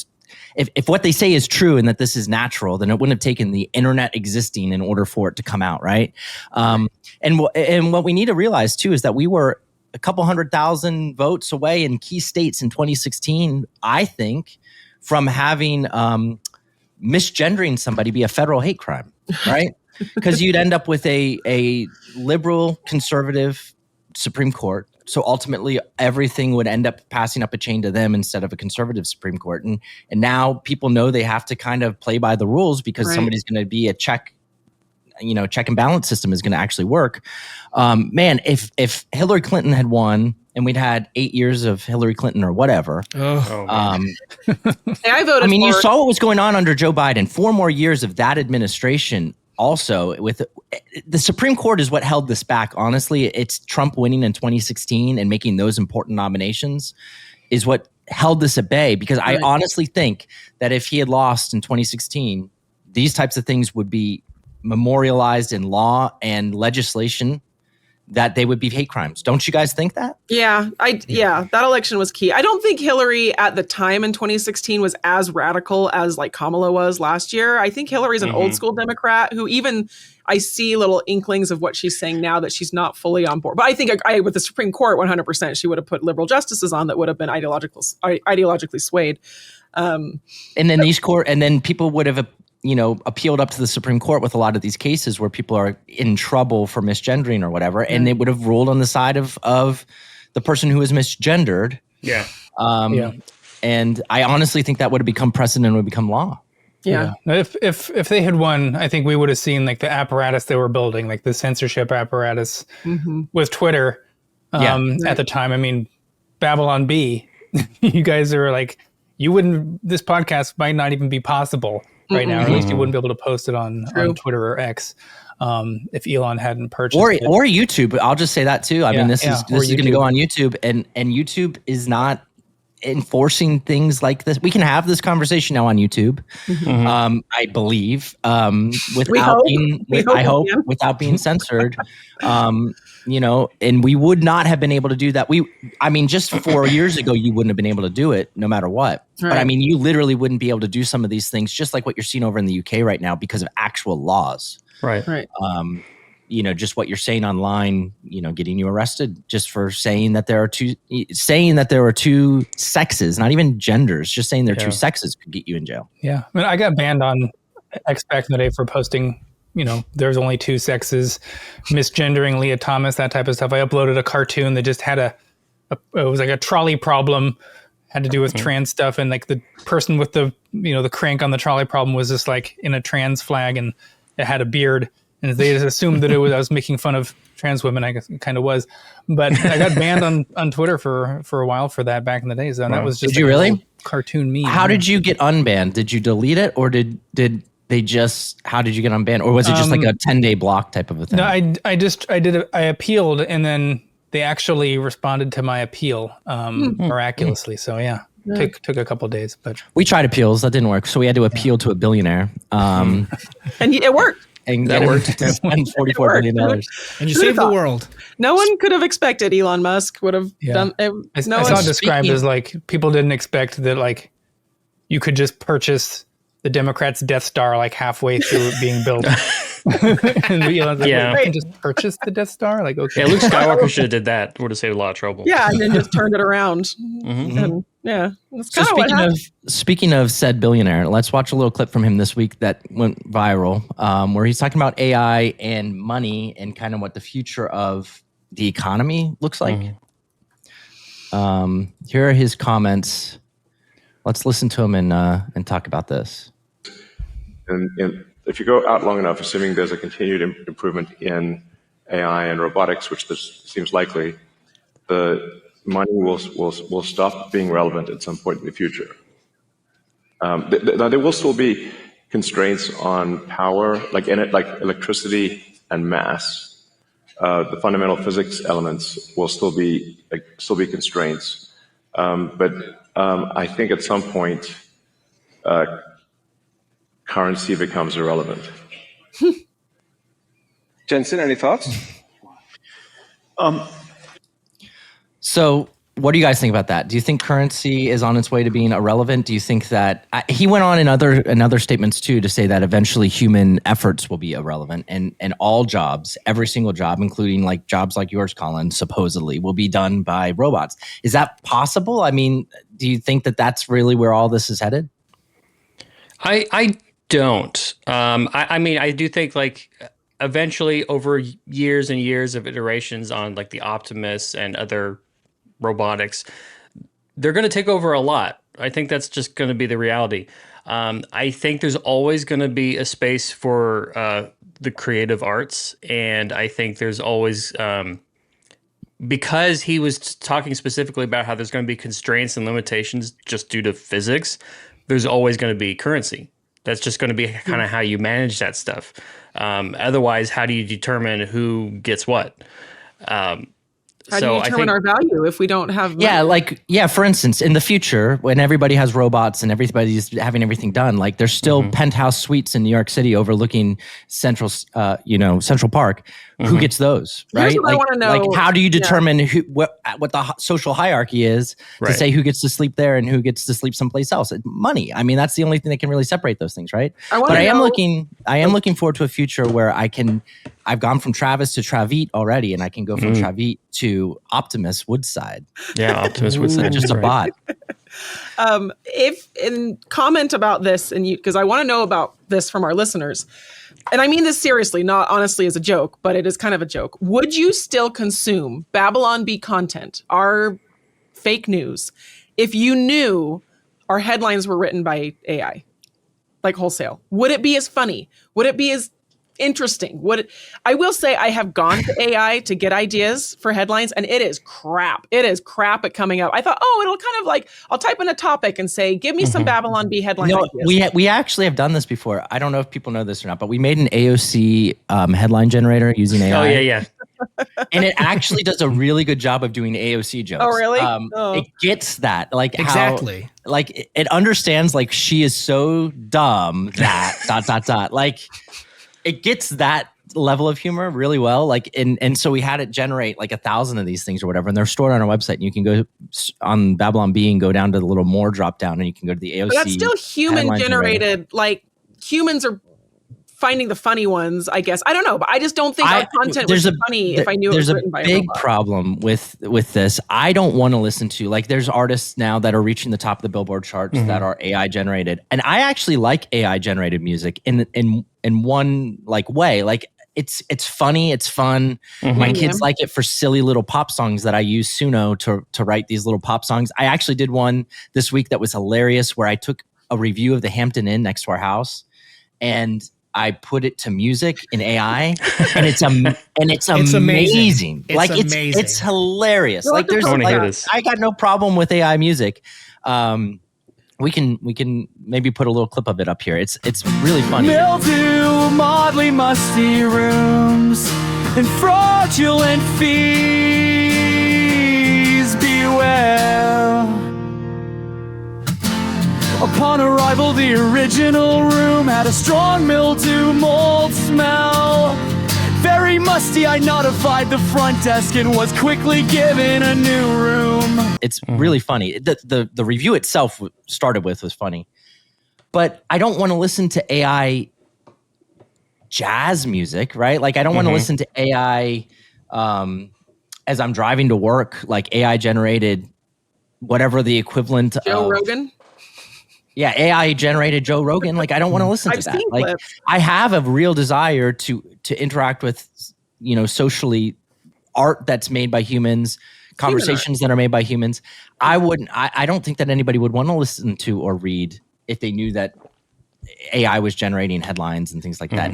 Speaker 1: if what they say is true and that this is natural, then it wouldn't have taken the internet existing in order for it to come out, right? And what we need to realize too is that we were a couple 100,000 votes away in key states in 2016, I think, from having misgendering somebody be a federal hate crime, right? Because you'd end up with a liberal conservative Supreme Court. So ultimately, everything would end up passing up a chain to them instead of a conservative Supreme Court. And now people know they have to kind of play by the rules because somebody's going to be a check and balance system is going to actually work. Man, if Hillary Clinton had won and we'd had 8 years of Hillary Clinton or whatever,
Speaker 2: I voted.
Speaker 1: I mean, you saw what was going on under Joe Biden. 4 more years of that administration. Also, with the Supreme Court is what held this back. Honestly, it's Trump winning in 2016 and making those important nominations is what held this at bay. Because I honestly think that if he had lost in 2016, these types of things would be memorialized in law and legislation, that they would be hate crimes. Don't you guys think that?
Speaker 2: Yeah, that election was key. I don't think Hillary at the time in 2016 was as radical as like Kamala was last year. I think Hillary's an old school Democrat who even I see little inklings of what she's saying now that she's not fully on board. But I think with the Supreme Court, 100%, she would have put liberal justices on that would have been ideologically swayed.
Speaker 1: And then people would have appealed up to the Supreme Court with a lot of these cases where people are in trouble for misgendering or whatever, and they would have ruled on the side of the person who is misgendered.
Speaker 3: Yeah.
Speaker 1: And I honestly think that would have become precedent and would become law.
Speaker 2: Yeah.
Speaker 4: If they had won, I think we would have seen like the apparatus they were building, like the censorship apparatus with Twitter at the time. I mean, Babylon Bee, you guys are like, this podcast might not even be possible right now. Or at least you wouldn't be able to post it on Twitter or X if Elon hadn't purchased it.
Speaker 1: Or YouTube. I'll just say that too. I mean, this is going to go on YouTube, and YouTube is not enforcing things like this. We can have this conversation now on YouTube, I believe, without being censored. And we would not have been able to do that. Just 4 years ago, you wouldn't have been able to do it no matter what. Right. But I mean, you literally wouldn't be able to do some of these things, just like what you're seeing over in the UK right now because of actual laws.
Speaker 3: Right.
Speaker 1: Just what you're saying online, getting you arrested just for saying that there are two sexes, not even genders, just saying there are two sexes could get you in jail.
Speaker 4: Yeah. I mean, I got banned on X back in the day for posting, there's only two sexes, misgendering Leah Thomas, that type of stuff. I uploaded a cartoon that just had it was like a trolley problem, had to do with trans stuff. And like the person with the crank on the trolley problem was just like in a trans flag and it had a beard. And they just assumed that I was making fun of trans women. I guess it kind of was, but I got banned on Twitter for a while for that back in the days. And that was just
Speaker 1: did you really
Speaker 4: cartoon meme.
Speaker 1: How did you get unbanned? Did you delete it, or did they just? How did you get unbanned, or was it just like a 10-day block type of a thing?
Speaker 4: No, I appealed, and then they actually responded to my appeal miraculously. So yeah. Took a couple of days, but
Speaker 1: we tried appeals. That didn't work, so we had to appeal to a billionaire.
Speaker 2: And it worked.
Speaker 1: And that worked. And $44 billion.
Speaker 5: And you saved the world.
Speaker 2: No one could have expected Elon Musk would have done it.
Speaker 4: I saw it described as like people didn't expect that like you could just purchase the Democrats' Death Star like halfway through it being built. And Elon's like, I can just purchase the Death Star? Like, okay.
Speaker 3: Yeah, Luke Skywalker should have did that. Would have saved a lot of trouble.
Speaker 2: Yeah, and then just turned it around. And, that's
Speaker 1: so speaking of said billionaire, let's watch a little clip from him this week that went viral, where he's talking about AI and money and kind of what the future of the economy looks like. Here are his comments. Let's listen to him and talk about this.
Speaker 6: And if you go out long enough, assuming there's a continued improvement in AI and robotics, which this seems likely, the money will stop being relevant at some point in the future. There will still be constraints on power, like electricity and mass. The fundamental physics elements will still be constraints, but I think at some point currency becomes irrelevant.
Speaker 7: Jensen, any thoughts?
Speaker 1: So What do you guys think about that? Do you think currency is on its way to being irrelevant? Do you think that he went on in other statements too to say that eventually human efforts will be irrelevant and all jobs, every single job, including like jobs like yours, Colin, supposedly will be done by robots. Is that possible? I mean, do you think that that's really where all this is headed?
Speaker 3: I don't. I mean, I do think like eventually over years and years of iterations on like the Optimus and other robotics, they're going to take over a lot. I think that's just going to be the reality. I think there's always going to be a space for the creative arts. And I think there's always, because he was talking specifically about how there's going to be constraints and limitations just due to physics, there's always going to be currency. That's just going to be kind of how you manage that stuff. Otherwise, how do you determine who gets what?
Speaker 2: How do you determine our value if we don't have money?
Speaker 1: For instance, in the future, when everybody has robots and everybody's having everything done, like there's still penthouse suites in New York City overlooking Central Park. Who gets those, right?
Speaker 2: Here's what I want to know.
Speaker 1: Like, how do you determine what the social hierarchy is to say who gets to sleep there and who gets to sleep someplace else? Money. I mean, that's the only thing that can really separate those things, right? I am looking forward to a future where I've gone from Travis to Travit already, and I can go from Travit to Optimus Woodside.
Speaker 3: Yeah, Optimus Woodside.
Speaker 1: Just a bot.
Speaker 2: Comment about this, and because I want to know about this from our listeners. And I mean this seriously, not honestly as a joke, but it is kind of a joke. Would you still consume Babylon Bee content, our fake news, if you knew our headlines were written by AI, like wholesale? Would it be as funny? Would it be as interesting? I will say I have gone to AI to get ideas for headlines, and it is crap. It is crap at coming up. I thought, it'll kind of like, I'll type in a topic and say, give me some Babylon Bee headline ideas.
Speaker 1: We actually have done this before. I don't know if people know this or not, but we made an AOC headline generator using AI.
Speaker 3: Oh, yeah.
Speaker 1: And it actually does a really good job of doing AOC jokes.
Speaker 2: Oh, really?
Speaker 1: It gets that. Like
Speaker 5: Exactly.
Speaker 1: Like it understands like she is so dumb that ... Like it gets that level of humor really well. Like, and so we had it generate like 1,000 of these things or whatever, and they're stored on our website. And you can go on Babylon Bee and go down to the little more drop down, and you can go to the AOC.
Speaker 2: But that's still human generated. Like humans are finding the funny ones, I guess. I don't know, but I just don't think our content was funny if I knew it was written by a robot.
Speaker 1: There's a big problem with this. I don't want to listen to, like, there's artists now that are reaching the top of the Billboard charts that are AI generated, and I actually like AI generated music in one like way. Like it's funny, it's fun. My kids like it for silly little pop songs that I use Suno to write these little pop songs. I actually did one this week that was hilarious, where I took a review of the Hampton Inn next to our house, and I put it to music in AI, and it's amazing. It's hilarious.
Speaker 2: Like there's
Speaker 1: I got no problem with AI music. We can maybe put a little clip of it up here. It's really funny.
Speaker 7: Mildew, motley, musty rooms, and fraudulent fees. Beware. Upon arrival, the original room had a strong mildew mold smell. Very musty, I notified the front desk and was quickly given a new room.
Speaker 1: It's really funny. The review itself started with was funny. But I don't want to listen to AI jazz music, right? Like I don't want to listen to AI as I'm driving to work, like AI generated whatever the equivalent of
Speaker 2: Joe Rogan.
Speaker 1: Yeah, AI generated Joe Rogan. Like, I don't want to listen to that. Like, I have a real desire to interact with, socially art that's made by humans, conversations that are made by humans. I don't think that anybody would want to listen to or read if they knew that AI was generating headlines and things like that.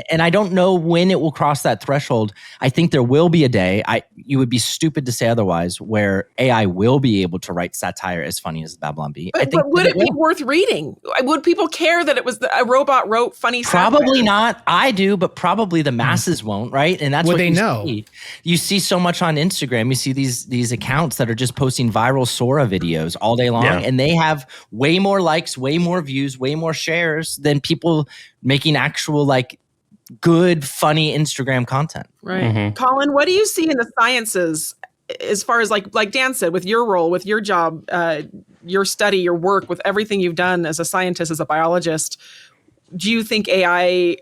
Speaker 1: And I don't know when it will cross that threshold. I think there will be a day, you would be stupid to say otherwise, where AI will be able to write satire as funny as Babylon Bee.
Speaker 2: But would it be worth reading? Would people care that it was a robot wrote funny satire?
Speaker 1: Probably not. I do, but probably the masses won't, right? And that's what they know. You see so much on Instagram. You see these accounts that are just posting viral Sora videos all day long, and they have way more likes, way more views, way more shares than people making actual like good, funny Instagram content.
Speaker 2: Right. Colin, what do you see in the sciences as far as like Dan said, with your role, with your job, your study, your work, with everything you've done as a scientist, as a biologist, do you think AI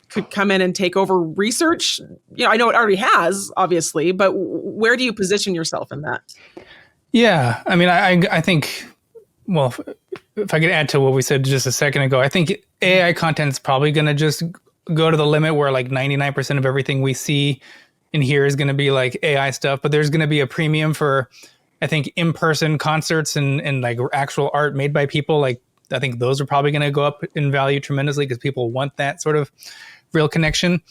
Speaker 2: could come in and take over research? I know it already has, obviously, but where do you position yourself in that?
Speaker 4: Yeah, I mean, I think, well, if I could add to what we said just a second ago, I think AI content is probably going to just go to the limit where like 99% of everything we see in here is going to be like AI stuff, but there's going to be a premium for, I think, in-person concerts and like actual art made by people. Like, I think those are probably going to go up in value tremendously because people want that sort of real connection.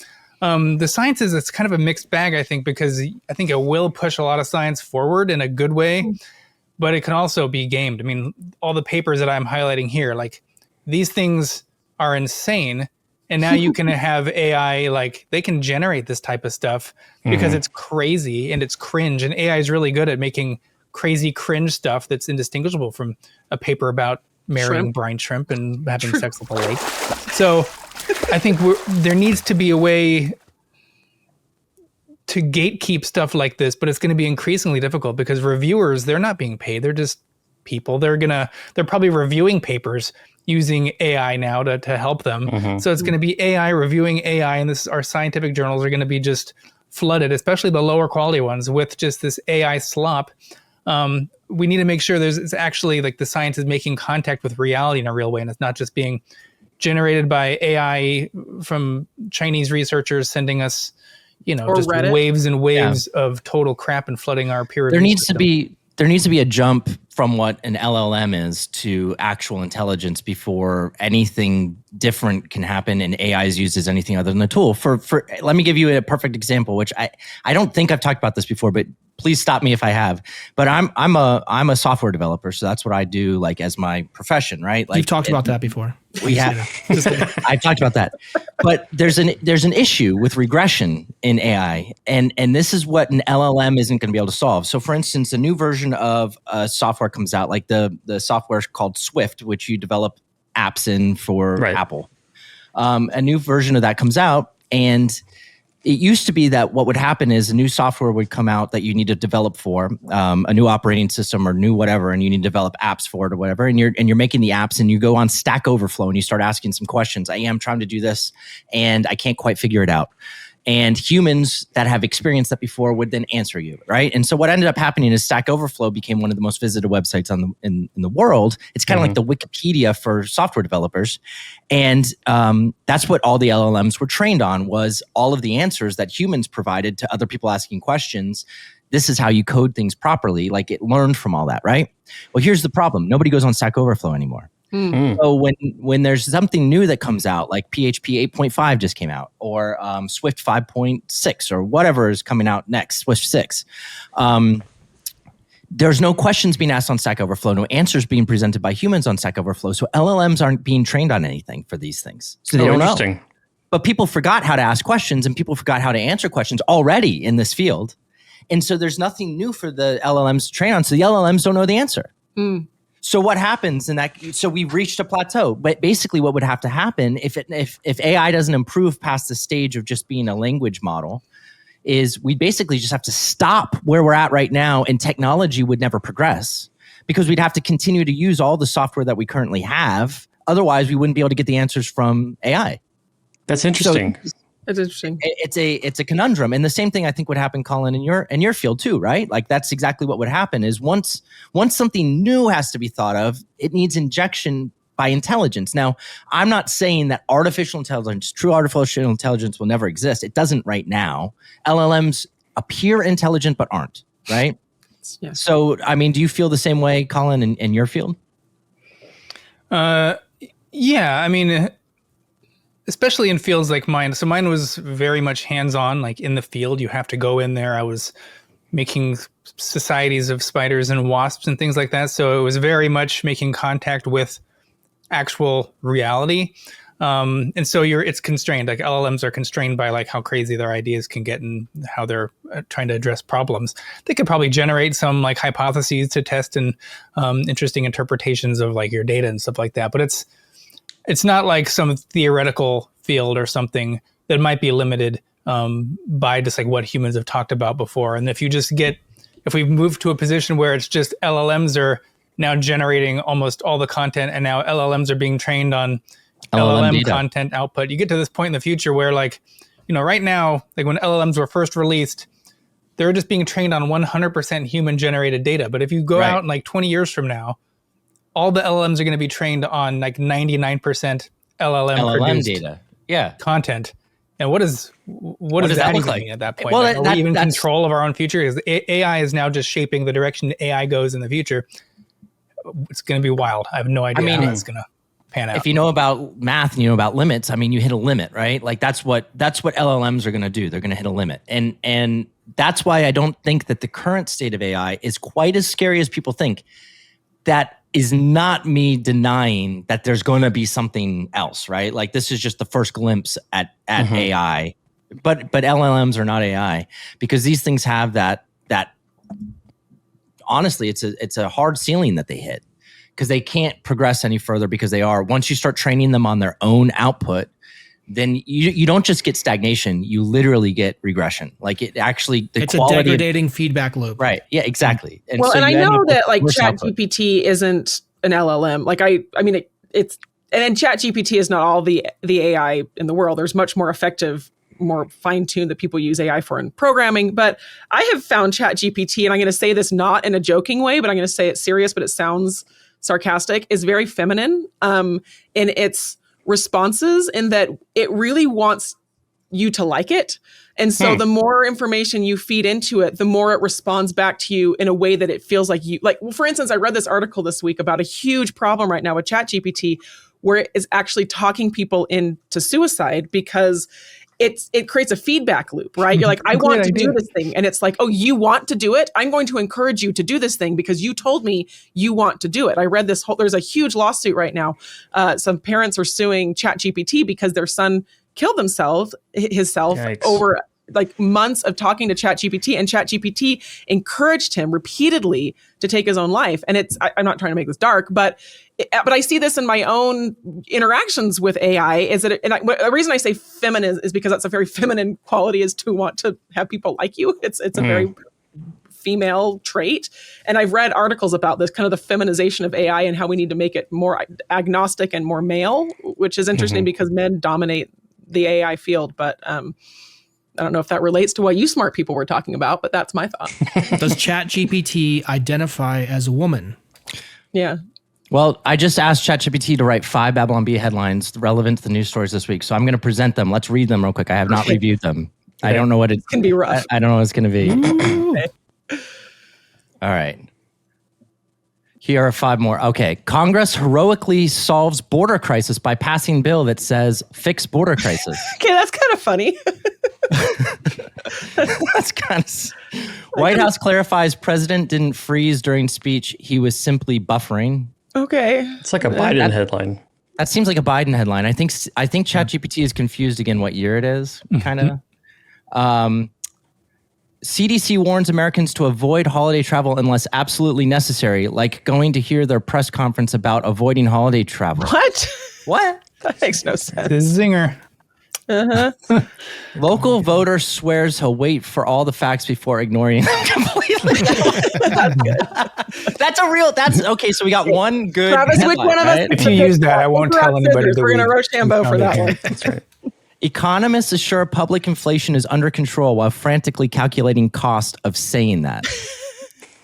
Speaker 4: The sciences, it's kind of a mixed bag, I think, because I think it will push a lot of science forward in a good way, but it can also be gamed. I mean, all the papers that I'm highlighting here, like these things are insane. And now you can have AI, like they can generate this type of stuff because it's crazy and it's cringe. And AI is really good at making crazy cringe stuff that's indistinguishable from a paper about marrying brine shrimp and having sex with a lake. So I think there needs to be a way to gatekeep stuff like this, but it's going to be increasingly difficult because reviewers, they're not being paid. They're just people. They're probably reviewing papers using AI now to help them. So it's going to be AI reviewing AI, and our scientific journals are going to be just flooded, especially the lower quality ones, with just this AI slop. We need to make sure it's actually like the science is making contact with reality in a real way, and it's not just being generated by AI from Chinese researchers sending us, just Reddit. Waves and waves of total crap and flooding our peer review system.
Speaker 1: There needs to be a jump from what an LLM is to actual intelligence before anything different can happen and AI is used as anything other than a tool. Let me give you a perfect example, which I don't think I've talked about this before, but please stop me if I have. But I'm a software developer, so that's what I do, like as my profession, right? Like,
Speaker 5: you've talked about that before.
Speaker 1: We have. I've talked about that. But there's an issue with regression in AI, and this is what an LLM isn't going to be able to solve. So, for instance, a new version of software comes out, like the software called Swift, which you develop apps in for Apple. A new version of that comes out, and it used to be that what would happen is a new software would come out that you need to develop for a new operating system or new whatever, and you need to develop apps for it or whatever. And you're making the apps, and you go on Stack Overflow and you start asking some questions. I am trying to do this, and I can't quite figure it out. And humans that have experienced that before would then answer you, right? And so what ended up happening is Stack Overflow became one of the most visited websites in the world. It's kind of like the Wikipedia for software developers. And that's what all the LLMs were trained on, was all of the answers that humans provided to other people asking questions. This is how you code things properly. Like, it learned from all that, right? Well, here's the problem. Nobody goes on Stack Overflow anymore. So when there's something new that comes out, like PHP 8.5 just came out, or Swift 5.6, or whatever is coming out next, Swift 6, there's no questions being asked on Stack Overflow, no answers being presented by humans on Stack Overflow. So LLMs aren't being trained on anything for these things. So they don't know. But people forgot how to ask questions, and people forgot how to answer questions already in this field. And so there's nothing new for the LLMs to train on. So the LLMs don't know the answer. So what happens in that? So we've reached a plateau. But basically, what would have to happen if AI doesn't improve past the stage of just being a language model, is we basically just have to stop where we're at right now, and technology would never progress because we'd have to continue to use all the software that we currently have. Otherwise, we wouldn't be able to get the answers from AI.
Speaker 3: That's interesting.
Speaker 2: So, it's interesting.
Speaker 1: It's a conundrum, and the same thing I think would happen, Colin, in your field too, right? Like, that's exactly what would happen. Is once something new has to be thought of, it needs injection by intelligence. Now, I'm not saying that true artificial intelligence, will never exist. It doesn't right now. LLMs appear intelligent but aren't, right?
Speaker 2: Yeah.
Speaker 1: So, I mean, do you feel the same way, Colin, in your field?
Speaker 4: Yeah, I mean, especially in fields like mine. So mine was very much hands-on, like in the field. You have to go in there. I was making societies of spiders and wasps and things like that. So it was very much making contact with actual reality. And so it's constrained. Like, LLMs are constrained by like how crazy their ideas can get and how they're trying to address problems. They could probably generate some like hypotheses to test and interesting interpretations of like your data and stuff like that. But it's not like some theoretical field or something that might be limited by just like what humans have talked about before. And if we move to a position where it's just LLMs are now generating almost all the content, and now LLMs are being trained on LLM content output, you get to this point in the future where, like, you know, right now, like when LLMs were first released, they're just being trained on 100% human generated data. But if you go out in like 20 years from now, all the LLMs are going to be trained on like 99% LLM produced
Speaker 1: data,
Speaker 4: content. And what does that
Speaker 1: look
Speaker 4: even
Speaker 1: like
Speaker 4: mean at that point?
Speaker 1: Well,
Speaker 4: like, are we even in control of our own future? Because AI is now just shaping the direction AI goes in the future. It's going to be wild. I have no idea how it's going to pan out.
Speaker 1: If you know about math and you know about limits, I mean, you hit a limit, right? Like that's what LLMs are going to do. They're going to hit a limit. And that's why I don't think that the current state of AI is quite as scary as people think. That is not me denying that there's going to be something else, right? Like this is just the first glimpse at AI. But LLMs are not AI, because these things have that honestly, it's a hard ceiling that they hit, because they can't progress any further, because once you start training them on their own output, then you don't just get stagnation, you literally get regression. Like it actually,
Speaker 5: it's a degrading feedback loop.
Speaker 1: Right. Yeah, exactly. And
Speaker 2: well,
Speaker 1: so
Speaker 2: and I know that like
Speaker 1: output.
Speaker 2: ChatGPT isn't an LLM. Like I mean, it's, and then ChatGPT is not all the AI in the world. There's much more effective, more fine-tuned that people use AI for in programming. But I have found ChatGPT, and I'm going to say this not in a joking way, but I'm going to say it serious, but it sounds sarcastic, is very feminine in its responses, in that it really wants you to like it. And so the more information you feed into it, the more it responds back to you in a way that it feels like you, like, well, for instance, I read this article this week about a huge problem right now with ChatGPT, where it is actually talking people into suicide because it creates a feedback loop, right? You're like, I want to do this thing. And it's like, oh, you want to do it? I'm going to encourage you to do this thing because you told me you want to do it. I read this there's a huge lawsuit right now. Some parents are suing ChatGPT because their son killed himself
Speaker 3: Yikes.
Speaker 2: over like months of talking to ChatGPT, and ChatGPT encouraged him repeatedly to take his own life. And I'm not trying to make this dark, but I see this in my own interactions with AI. Is that the reason I say feminine is because that's a very feminine quality, is to want to have people like you. It's a very female trait. And I've read articles about this, kind of the feminization of AI and how we need to make it more agnostic and more male, which is interesting because men dominate the AI field. But I don't know if that relates to what you smart people were talking about, but that's my thought.
Speaker 5: Does ChatGPT identify as a woman?
Speaker 2: Yeah.
Speaker 1: Well, I just asked ChatGPT to write 5 Babylon Bee headlines relevant to the news stories this week. So I'm going to present them. Let's read them real quick. I have not reviewed them. I don't know what it's
Speaker 2: going to be rough.
Speaker 1: I don't know what it's going to be. Okay. All right. Here are 5 more. Okay. Congress heroically solves border crisis by passing bill that says fix border crisis.
Speaker 2: Okay, that's kind of funny.
Speaker 1: That's kind of... White House clarifies president didn't freeze during speech. He was simply buffering.
Speaker 2: Okay.
Speaker 3: It's like a Biden headline.
Speaker 1: That seems like a Biden headline. I think ChatGPT is confused again what year it is, kind of. CDC warns Americans to avoid holiday travel unless absolutely necessary, like going to hear their press conference about avoiding holiday travel.
Speaker 2: What? That makes no sense.
Speaker 4: The zinger.
Speaker 1: Local voter swears he'll wait for all the facts before ignoring them completely.
Speaker 2: That's good.
Speaker 1: That's okay. So we got one good.
Speaker 2: Travis, which one of us?
Speaker 4: If you use that, I won't tell anybody.
Speaker 2: We're going to Rochambeau for that one.
Speaker 3: That's right.
Speaker 1: Economists assure public inflation is under control while frantically calculating cost of saying that.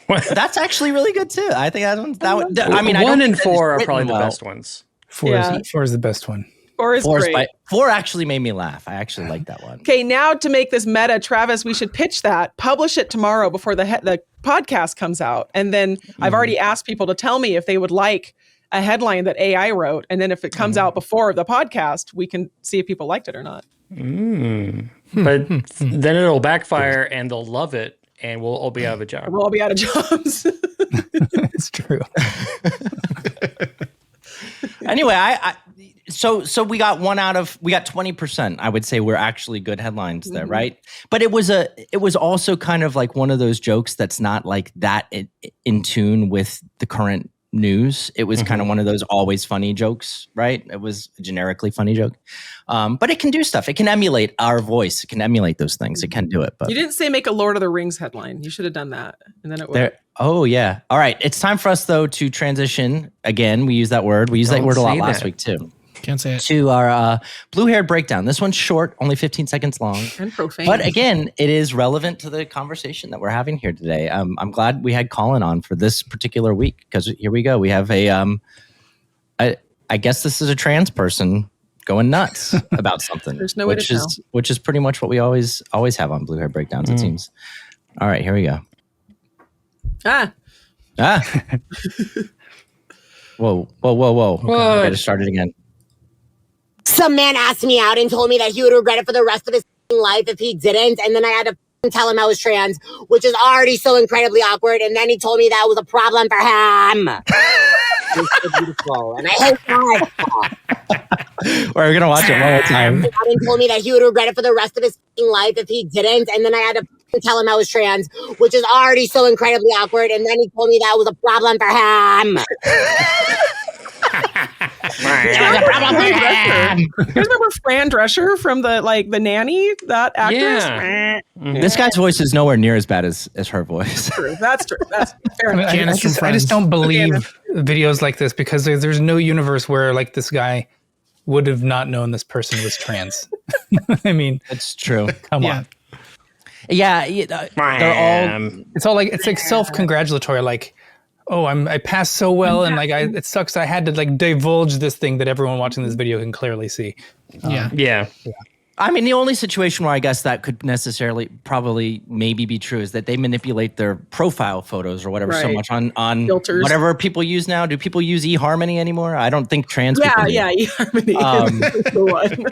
Speaker 1: That's actually really good too. I think that one. I mean,
Speaker 3: 1 and 4 are probably the best ones.
Speaker 4: 4 is the best one.
Speaker 2: 4 is great.
Speaker 1: 4 actually made me laugh. I actually like that one.
Speaker 2: Okay, now to make this meta, Travis, we should pitch that. Publish it tomorrow before the podcast comes out, and then I've already asked people to tell me if they would like a headline that AI wrote, and then if it comes out before the podcast, we can see if people liked it or not.
Speaker 3: But then it'll backfire, and they'll love it, and we'll all be out of a job.
Speaker 2: We'll all be out of jobs.
Speaker 4: It's true.
Speaker 1: Anyway, so we got 20%. I would say we're actually good headlines there, right? But it was also kind of like one of those jokes that's not like that in tune with the current news. It was kind of one of those always funny jokes, right? It was a generically funny joke. But it can do stuff. It can emulate our voice. It can emulate those things. It can do it. But
Speaker 2: You didn't say make a Lord of the Rings headline. You should have done that. And then it would.
Speaker 1: Oh, yeah. All right. It's time for us, though, to transition. Again, we use that word. We used that word a lot last week, too.
Speaker 5: Can't say it.
Speaker 1: To our blue-haired breakdown. This one's short, only 15 seconds long.
Speaker 2: And profane.
Speaker 1: But again, it is relevant to the conversation that we're having here today. I'm glad we had Colin on for this particular week, because here we go. We have I guess this is a trans person going nuts about something.
Speaker 2: There's no way to tell.
Speaker 1: Which is pretty much what we always have on blue-haired breakdowns, it seems. All right, here we go. Whoa. Okay, I gotta start it again.
Speaker 8: Some man asked me out and told me that he would regret it for the rest of his life if he didn't. And then I had to tell him I was trans, which is already so incredibly awkward. And then he told me that was a problem for him. It's so beautiful. And I hate that.
Speaker 1: We're going to watch it one more time.
Speaker 8: And told me that he would regret it for the rest of his life if he didn't. And then I had to tell him I was trans, which is already so incredibly awkward. And then he told me that was a problem for him.
Speaker 2: You guys remember Fran Drescher from the Nanny? That actress?
Speaker 3: Yeah.
Speaker 1: This guy's voice is nowhere near as bad as her voice.
Speaker 2: That's true. That's fair enough.
Speaker 4: I just don't believe videos like this, because there's no universe where like this guy would have not known this person was trans. I mean,
Speaker 1: it's true.
Speaker 4: Come on.
Speaker 1: Yeah, they're all.
Speaker 4: It's like self-congratulatory. Like, oh, I passed so well, and it sucks. I had to like divulge this thing that everyone watching this video can clearly see.
Speaker 3: Yeah.
Speaker 1: I mean, the only situation where I guess that could probably maybe be true is that they manipulate their profile photos or whatever so much on
Speaker 2: filters.
Speaker 1: Whatever people use now. Do people use eHarmony anymore? I don't think trans people do.
Speaker 2: Yeah, eHarmony is the one.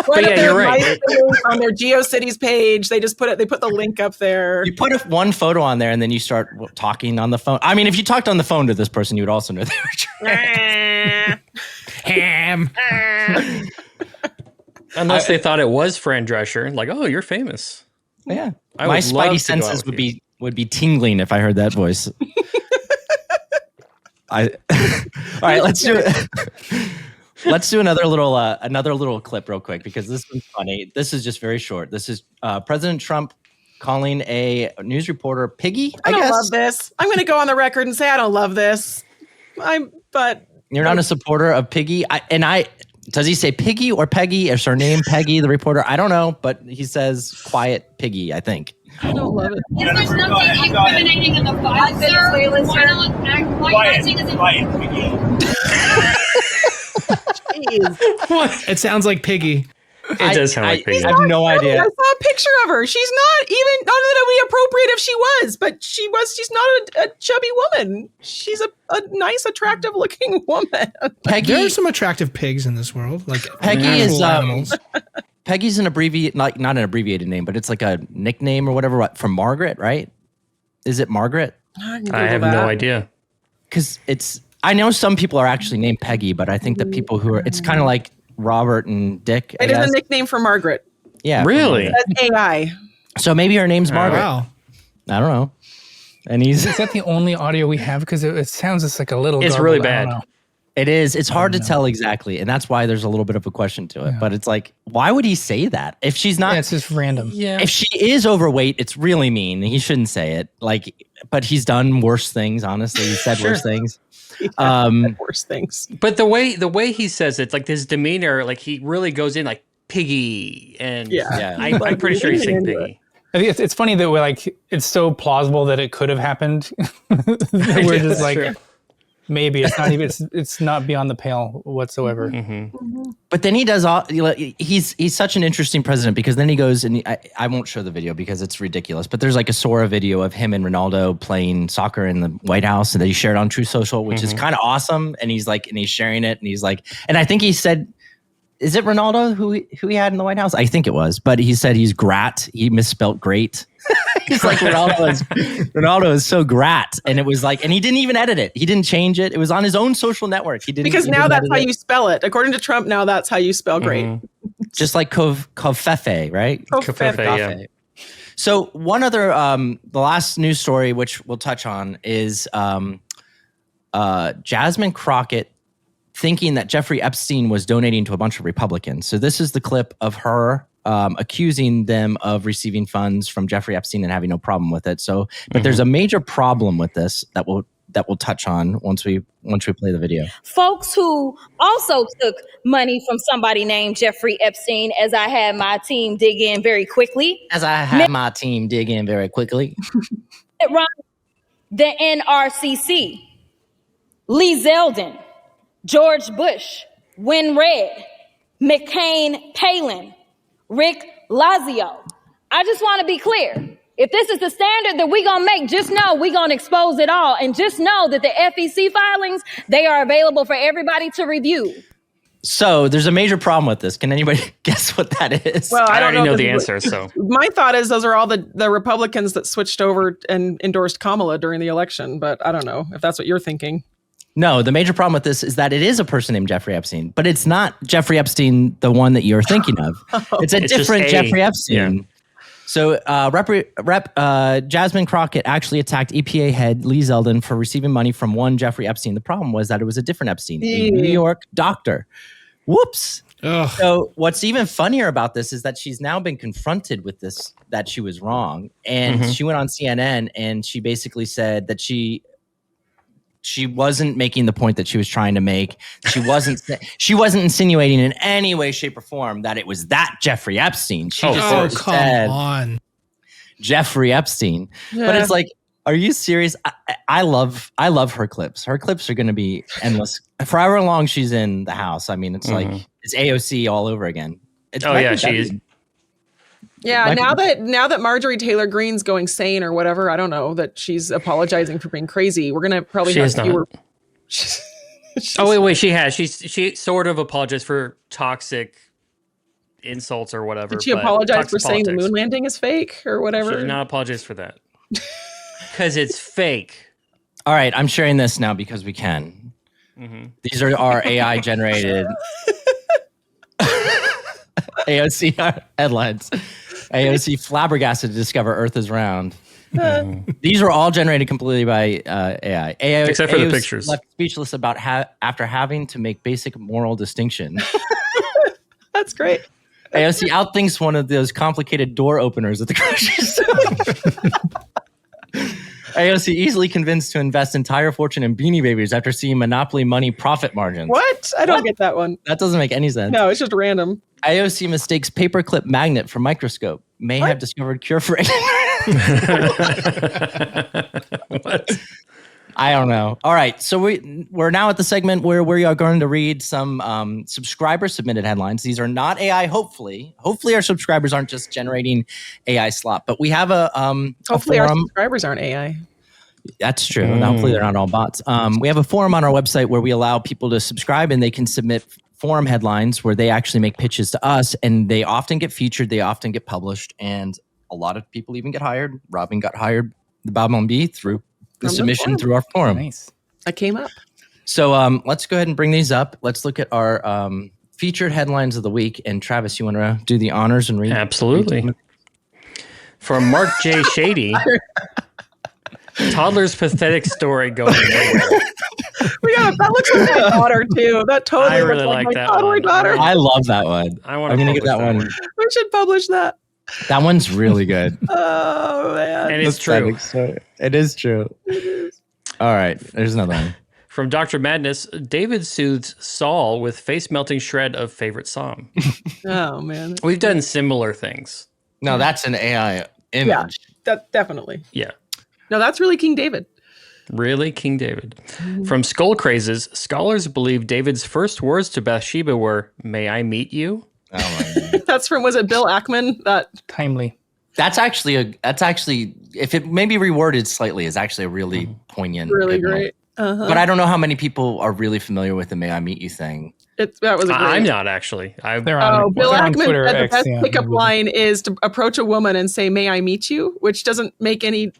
Speaker 3: But yeah, you're right.
Speaker 2: On their GeoCities page, they put the link up there.
Speaker 1: You put one photo on there and then you start talking on the phone. I mean, if you talked on the phone to this person, you would also know they were trans.
Speaker 5: Ham.
Speaker 3: Unless they thought it was Fran Drescher, like, oh, you're famous.
Speaker 1: Yeah,
Speaker 3: my
Speaker 1: spidey senses would be tingling if I heard that voice. All right, let's do it. Let's do another little clip real quick, because this one's funny. This is just very short. This is President Trump calling a news reporter Piggy.
Speaker 2: I don't love this. I'm going to go on the record and say I don't love this. But
Speaker 1: you're not a supporter of Piggy. Does he say Piggy or Peggy? Is her name Peggy, the reporter? I don't know, but he says quiet Piggy, I think.
Speaker 2: I don't love it.
Speaker 9: If there's nothing incriminating in the file, sir, why not say
Speaker 7: quiet Piggy?
Speaker 5: It sounds like Piggy.
Speaker 3: It does sound like Piggy.
Speaker 1: I have no idea.
Speaker 2: I saw a picture of her. She's not that it would be appropriate if she was, but she's not a chubby woman. She's a nice, attractive looking woman.
Speaker 1: Peggy,
Speaker 5: there are some attractive pigs in this world. Like
Speaker 1: Peggy is
Speaker 5: animals.
Speaker 1: Peggy's an abbreviated, like not an abbreviated name, but it's like a nickname or whatever from Margaret, right? Is it Margaret?
Speaker 3: I have no idea.
Speaker 1: Because I know some people are actually named Peggy, but I think the people who are, it's kind of like Robert and Dick.
Speaker 2: It is a nickname for Margaret.
Speaker 1: Yeah.
Speaker 3: Really?
Speaker 2: That's AI.
Speaker 1: So maybe her name's Margaret.
Speaker 5: Wow.
Speaker 1: I don't know. And is
Speaker 4: that the only audio we have? Because it sounds just like a little.
Speaker 3: It's
Speaker 4: garbled.
Speaker 3: really bad.
Speaker 1: It is. It's hard to tell exactly, and that's why there's a little bit of a question to it. Yeah. But it's like, why would he say that if she's not?
Speaker 4: Yeah, it's just random.
Speaker 3: Yeah.
Speaker 1: If she is overweight, it's really mean. He shouldn't say it. But he's done worse things. Honestly, he said worse things.
Speaker 2: Worse things.
Speaker 3: But the way he says it, like his demeanor, like he really goes in like Piggy, and I'm pretty sure he's saying Piggy.
Speaker 4: I think it's funny that it's so plausible that it could have happened. We're just like. True. Maybe it's not even. It's not beyond the pale whatsoever.
Speaker 1: Mm-hmm. But then he does all. He's such an interesting president, because then he goes and I won't show the video because it's ridiculous. But there's like a Sora video of him and Ronaldo playing soccer in the White House, and that he shared on Truth Social, which is kind of awesome. And he's sharing it, and he's like, and I think he said, is it Ronaldo who he had in the White House? I think it was, but he said he's grat. He misspelled great. He's like, Ronaldo is so grat. And it was like, and he didn't even edit it. He didn't change it. It was on his own social network.
Speaker 2: Because now that's how you spell it. According to Trump, now that's how you spell great.
Speaker 1: Just like Kofefe, right?
Speaker 3: Kofefe, yeah.
Speaker 1: So one other, the last news story, which we'll touch on, is Jasmine Crockett thinking that Jeffrey Epstein was donating to a bunch of Republicans. So this is the clip of her accusing them of receiving funds from Jeffrey Epstein and having no problem with it. So, but there's a major problem with this that we'll touch on once we play the video.
Speaker 10: Folks who also took money from somebody named Jeffrey Epstein, as I had my team dig in very quickly. The NRCC, Lee Zeldin, George Bush, Win Red, McCain Palin, Rick Lazio. I just want to be clear. If this is the standard that we're going to make, just know we're going to expose it all. And just know that the FEC filings, they are available for everybody to review.
Speaker 1: So there's a major problem with this. Can anybody guess what that is?
Speaker 2: Well,
Speaker 3: I already know the answer. So
Speaker 2: my thought is those are all the Republicans that switched over and endorsed Kamala during the election. But I don't know if that's what you're thinking.
Speaker 1: No, the major problem with this is that it is a person named Jeffrey Epstein, but it's not Jeffrey Epstein, the one that you're thinking of. It's a different Jeffrey Epstein. Yeah. So Jasmine Crockett actually attacked EPA head Lee Zeldin for receiving money from one Jeffrey Epstein. The problem was that it was a different Epstein, a New York doctor. Whoops. Ugh. So what's even funnier about this is that she's now been confronted with this, that she was wrong. And she went on CNN and she basically said that she wasn't making the point that she was trying to make. She wasn't insinuating in any way, shape, or form that it was that Jeffrey Epstein. She just said, come on, Jeffrey Epstein. Yeah. But it's like, are you serious? I love her clips. Her clips are going to be endless. For however long she's in the house. I mean, it's like it's AOC all over again.
Speaker 3: She is.
Speaker 2: Yeah, now that Marjorie Taylor Greene's going sane or whatever, I don't know, that she's apologizing for being crazy. We're gonna probably have fewer.
Speaker 3: Wait, she has. She sort of apologized for toxic insults or whatever.
Speaker 2: Did she apologize for saying the moon landing is fake or whatever?
Speaker 3: She did not apologize for that. Because it's fake.
Speaker 1: All right, I'm sharing this now because we can. These are our AI generated AOC headlines. AOC flabbergasted to discover Earth is round. These were all generated completely by AI.
Speaker 3: Except for the pictures.
Speaker 1: Left speechless about after having to make basic moral distinction.
Speaker 2: That's great.
Speaker 1: AOC outthinks one of those complicated door openers at the grocery store. AOC easily convinced to invest entire fortune in Beanie Babies after seeing Monopoly money profit margins.
Speaker 2: What? I don't get that one.
Speaker 1: That doesn't make any sense.
Speaker 2: No, it's just random.
Speaker 1: AOC mistakes paperclip magnet for microscope. May have discovered cure for it.
Speaker 3: What?
Speaker 1: I don't know. All right. So we're now at the segment where we are going to read some subscriber submitted headlines. These are not AI, hopefully. Hopefully our subscribers aren't just generating AI slop. But we have
Speaker 2: hopefully our subscribers aren't AI.
Speaker 1: That's true. Hopefully they're not all bots. We have a forum on our website where we allow people to subscribe and they can submit forum headlines where they actually make pitches to us, and they often get featured, they often get published, and a lot of people even get hired. Robin got hired, the Bob on B, through the submission through our forum.
Speaker 4: Nice.
Speaker 2: I came up.
Speaker 1: So let's go ahead and bring these up. Let's look at our featured headlines of the week. And Travis, you want to do the honors and read?
Speaker 3: Absolutely. From Mark J. Shady, toddler's pathetic story going nowhere.
Speaker 2: That looks like my daughter too. That totally
Speaker 3: really
Speaker 2: looks like my
Speaker 3: that
Speaker 2: toddler
Speaker 3: one.
Speaker 2: daughter.
Speaker 1: I love that one. I'm going to get that one.
Speaker 2: We should publish that.
Speaker 1: That one's really good.
Speaker 2: Oh man.
Speaker 3: And it's true.
Speaker 1: It is true. It is. All right. There's another one.
Speaker 3: From Dr. Madness, David soothes Saul with face-melting shred of favorite song.
Speaker 2: Oh man.
Speaker 3: We've done similar things.
Speaker 1: No, that's an AI image.
Speaker 2: Yeah, that definitely.
Speaker 3: Yeah.
Speaker 2: No, that's really King David.
Speaker 3: Really, King David. From Skull Crazes, scholars believe David's first words to Bathsheba were, "May I meet you?"
Speaker 1: Oh my God.
Speaker 2: That's from, was it Bill Ackman? That
Speaker 4: timely.
Speaker 1: That's actually if it maybe reworded slightly, is actually a really poignant,
Speaker 2: really great.
Speaker 1: But I don't know how many people are really familiar with the "May I meet you" thing.
Speaker 2: That was a great.
Speaker 3: I'm not actually.
Speaker 2: Bill Ackman said the best pickup line is to approach a woman and say, "May I meet you?" Which doesn't make any.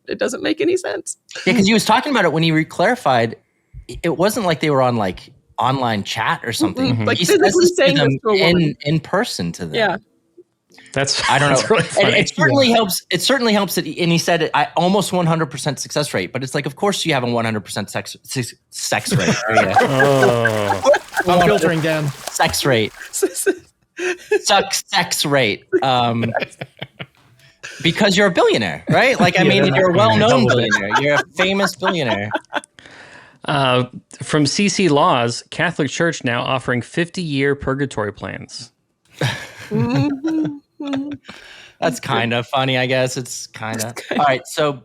Speaker 2: It doesn't make any sense.
Speaker 1: Yeah, because he was talking about it when he clarified. It wasn't like they were on like online chat or something.
Speaker 2: Like
Speaker 1: he
Speaker 2: physically saying this to a woman
Speaker 1: in person to them.
Speaker 2: Yeah.
Speaker 1: I don't know.
Speaker 3: Really funny.
Speaker 1: It certainly helps. It certainly helps that, and he said I almost 100% success rate. But it's like, of course you have a 100% sex rate.
Speaker 5: I'm filtering down.
Speaker 1: Sex rate. Sex rate. Because you're a billionaire, right? Like, I mean, you're a well-known billionaire. You're a famous billionaire.
Speaker 3: From CC Laws, Catholic Church now offering 50-year purgatory plans.
Speaker 1: That's kind of funny, I guess. It's kind of. All right, so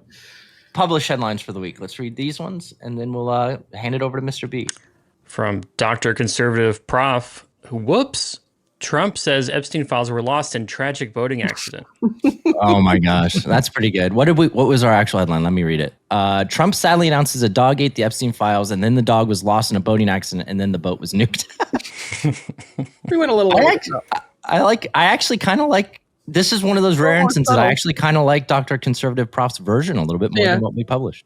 Speaker 1: publish headlines for the week. Let's read these ones, and then we'll hand it over to Mr. B.
Speaker 3: From Dr. Conservative Prof, whoops, Trump says Epstein files were lost in tragic boating accident.
Speaker 1: Oh my gosh, that's pretty good. What was our actual headline? Let me read it. Trump sadly announces a dog ate the Epstein files, and then the dog was lost in a boating accident, and then the boat was nuked.
Speaker 2: We went a little.
Speaker 1: I actually kind of like. This is one of those rare instances. I actually kind of like Dr. Conservative Prof's version a little bit more than what we published.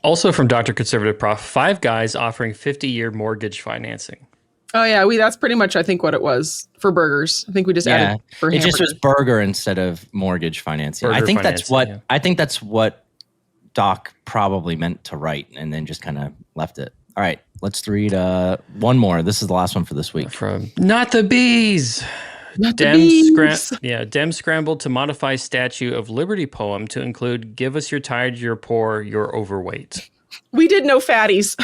Speaker 3: Also from Dr. Conservative Prof, Five Guys offering 50-year mortgage financing.
Speaker 2: Oh yeah, that's pretty much I think what it was for burgers. I think we just added for
Speaker 1: it
Speaker 2: hamburgers.
Speaker 1: just was burger instead of mortgage financing. I think that's what Doc probably meant to write, and then just kind of left it. All right, let's read one more. This is the last one for this week.
Speaker 3: From Not the Bees. Dems scrambled to modify Statue of Liberty poem to include "Give us your tired, you're poor, you're overweight."
Speaker 2: We did no fatties.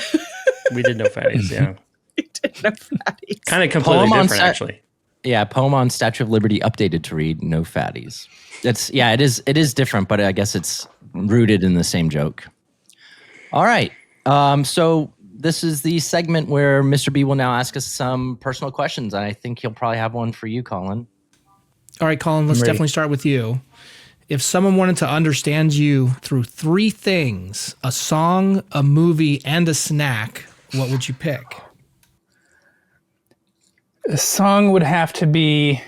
Speaker 3: We did no fatties. Yeah.
Speaker 2: We did no fatties.
Speaker 3: Kind of completely different, actually.
Speaker 1: Yeah, poem on Statue of Liberty updated to read "No fatties." It is different, but I guess it's rooted in the same joke. All right. So this is the segment where Mr. B will now ask us some personal questions. I think he'll probably have one for you, Colin.
Speaker 5: All right, Colin, let's definitely start with you. If someone wanted to understand you through three things, a song, a movie, and a snack, what would you pick?
Speaker 4: A song would have to be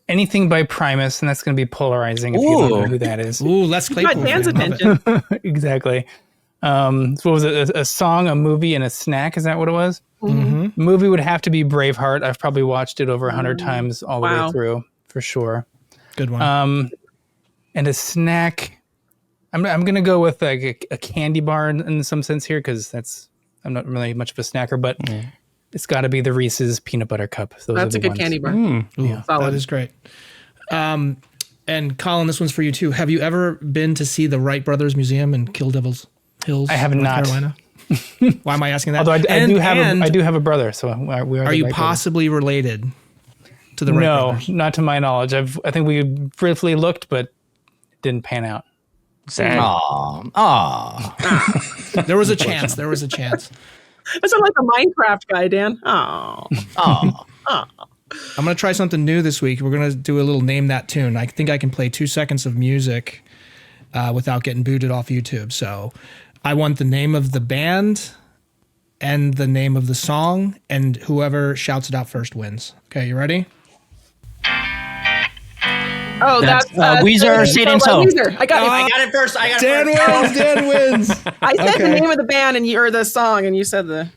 Speaker 4: anything by Primus, and that's going to be polarizing if you don't know who that is.
Speaker 5: Ooh, Les Claypool.
Speaker 2: Got Dan's attention.
Speaker 4: Exactly. So what was it? A song, a movie, and a snack? Is that what it was? Mm-hmm. Movie would have to be Braveheart. I've probably watched it over 100 times all the way through, for sure.
Speaker 5: Good one.
Speaker 4: And a snack, I'm going to go with like a candy bar in some sense here, because I'm not really much of a snacker, but it's got to be the Reese's Peanut Butter Cup.
Speaker 2: That's a good candy bar.
Speaker 5: Yeah, that is great. And Colin, this one's for you too. Have you ever been to see the Wright Brothers Museum in Kill Devil's Hills?
Speaker 4: I have
Speaker 5: North
Speaker 4: not.
Speaker 5: Carolina? Why am I asking that?
Speaker 4: Although I do have a brother, so we are.
Speaker 5: Are you possibly related to the Wright brothers?
Speaker 4: No, not to my knowledge. I think we briefly looked, but it didn't pan out.
Speaker 3: Sad.
Speaker 5: There was a chance. There was a chance.
Speaker 2: That sounds like a Minecraft guy, Dan. I'm
Speaker 5: going to try something new this week. We're going to do a little Name That Tune. I think I can play 2 seconds of music without getting booted off YouTube. So I want the name of the band and the name of the song, and whoever shouts it out first wins. Okay, you ready?
Speaker 2: Oh, that's
Speaker 1: Weezer, Say It Ain't So.
Speaker 2: Weezer. I got it
Speaker 1: first.
Speaker 5: Dan wins. Dan wins.
Speaker 2: I said the name of the band or the song, and you said the.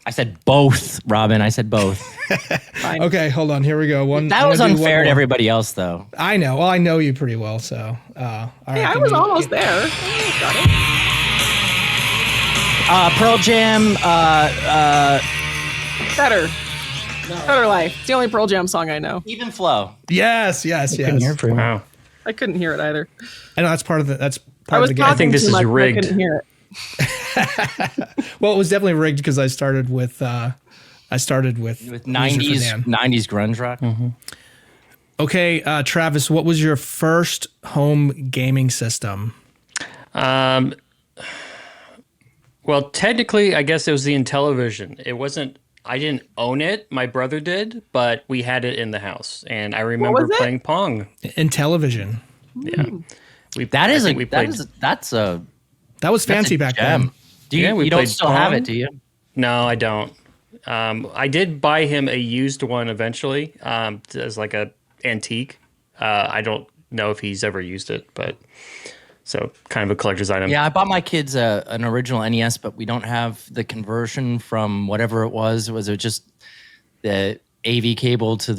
Speaker 1: I said both, Robin. I said both.
Speaker 2: Fine.
Speaker 5: Okay, hold on. Here we go.
Speaker 1: That was unfair to everybody else, though.
Speaker 5: I know. Well, I know you pretty well, so. All right,
Speaker 2: I was almost there. Got it.
Speaker 1: Pearl Jam.
Speaker 2: Better. Better Life. It's the only Pearl Jam song I know.
Speaker 1: Even Flow.
Speaker 5: Yes.
Speaker 3: Wow.
Speaker 2: I couldn't hear it either.
Speaker 5: I know that's part of the game.
Speaker 3: I think this is rigged.
Speaker 2: I couldn't hear it.
Speaker 5: Well, it was definitely rigged because I started with
Speaker 1: 90s grunge rock.
Speaker 5: Mm-hmm. Okay, Travis, what was your first home gaming system?
Speaker 3: Well, technically, I guess it was the Intellivision. It wasn't. I didn't own it. My brother did, but we had it in the house, and I remember playing Pong.
Speaker 5: Intellivision.
Speaker 3: Yeah,
Speaker 5: that was fancy back then.
Speaker 1: You don't still have it, do you?
Speaker 3: No, I don't. I did buy him a used one eventually, as like a antique. I don't know if he's ever used it, but so kind of a collector's item.
Speaker 1: Yeah, I bought my kids an original NES, but we don't have the conversion from whatever it was. Was it just the AV cable to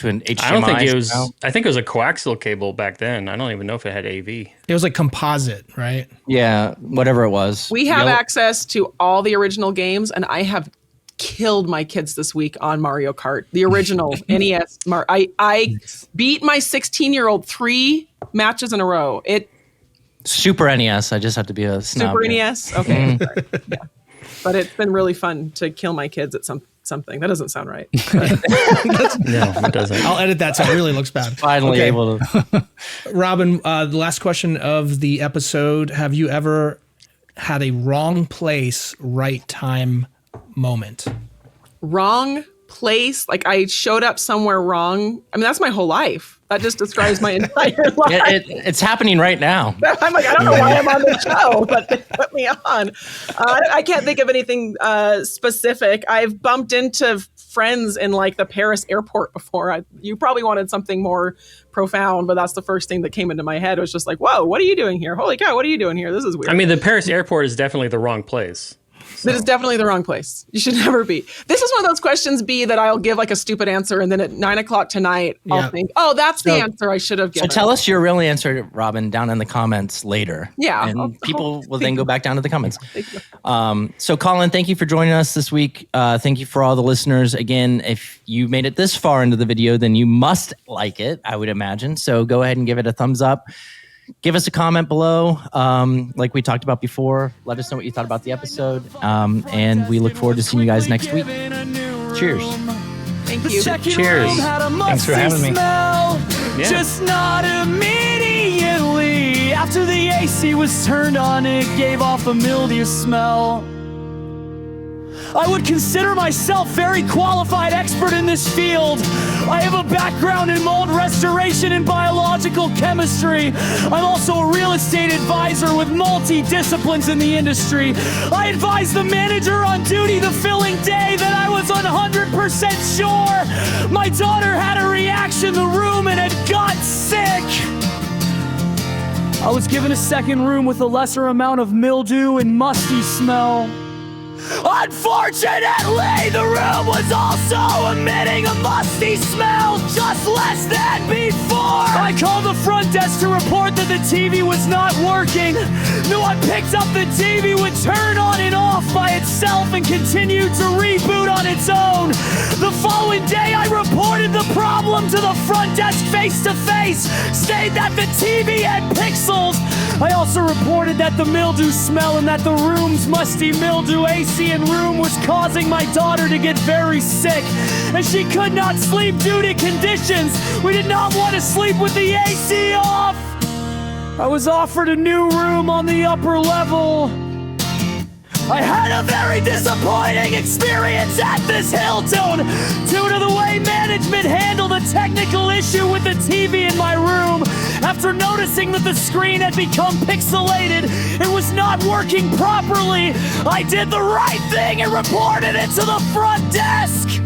Speaker 1: an HDMI.
Speaker 3: I don't think it was. I think it was a coaxial cable back then. I don't even know if it had AV.
Speaker 5: It was like composite, right?
Speaker 1: Yeah, whatever it was.
Speaker 2: We have access to all the original games, and I have killed my kids this week on Mario Kart, the original NES. I beat my 16-year-old 3 matches in a row.
Speaker 1: Super NES. I just have to be a snob.
Speaker 2: Super NES. Okay. Yeah. But it's been really fun to kill my kids at something. That doesn't sound right.
Speaker 3: No, it doesn't.
Speaker 5: I'll edit that so it really looks bad.
Speaker 1: Finally able to.
Speaker 5: Robin, the last question of the episode. Have you ever had a wrong place, right time moment?
Speaker 2: Wrong place? Like I showed up somewhere wrong? I mean, that's my whole life. That just describes my entire life.
Speaker 1: It's happening right now.
Speaker 2: I'm like, I don't know why I'm on the show, but they put me on. I can't think of anything specific. I've bumped into friends in like the Paris airport before. You probably wanted something more profound, but that's the first thing that came into my head. It was just like, whoa, what are you doing here? Holy cow, what are you doing here? This is weird.
Speaker 3: I mean, the Paris airport is definitely the wrong place.
Speaker 2: That is definitely the wrong place. You should never be. This is one of those questions, B, that I'll give like a stupid answer, and then at 9:00 tonight, I'll think, oh, that's the answer I should have given.
Speaker 1: So tell us your real answer, Robin, down in the comments later.
Speaker 2: Yeah.
Speaker 1: And people will then go back down to the comments. So Colin, thank you for joining us this week. Thank you for all the listeners. Again, if you made it this far into the video, then you must like it, I would imagine. So go ahead and give it a thumbs up. Give us a comment below, like we talked about before. Let us know what you thought about the episode. And we look forward to seeing you guys next week. Cheers.
Speaker 2: Thank you.
Speaker 3: Cheers.
Speaker 4: Thanks for having me.
Speaker 7: Just not immediately. After the AC was turned on, it gave off a mildew smell. I would consider myself very qualified expert in this field. I have a background in mold restoration and biological chemistry. I'm also a real estate advisor with multi-disciplines in the industry. I advised the manager on duty the filling day that I was 100% sure my daughter had a reaction in the room and had got sick. I was given a second room with a lesser amount of mildew and musty smell. Unfortunately, the room was also emitting a musty smell, just less than before. I called the front desk to report that the TV was not working. No one picked up the TV, would turn on and off by itself and continued to reboot on its own. The following day, I reported the problem to the front desk face to face, stated that the TV had pixels. I also reported that the mildew smell and that the room's musty mildew AC and room was causing my daughter to get very sick, and she could not sleep due to conditions. We did not want to sleep with the AC off. I was offered a new room on the upper level. I had a very disappointing experience at this Hilton due to the way management handled a technical issue with the TV in my room. After noticing that the screen had become pixelated and was not working properly, I did the right thing and reported it to the front desk.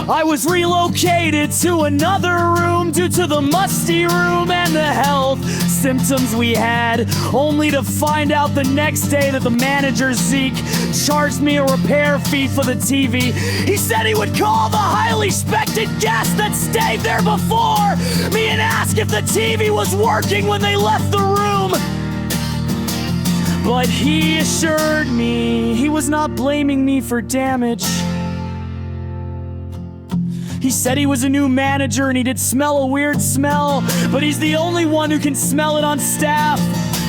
Speaker 7: I was relocated to another room due to the musty room and the health symptoms we had, only to find out the next day that the manager, Zeke, charged me a repair fee for the TV. He said he would call the highly respected guest that stayed there before me and ask if the TV was working when they left the room. But he assured me he was not blaming me for damage. He said he was a new manager and he did smell a weird smell, but he's the only one who can smell it on staff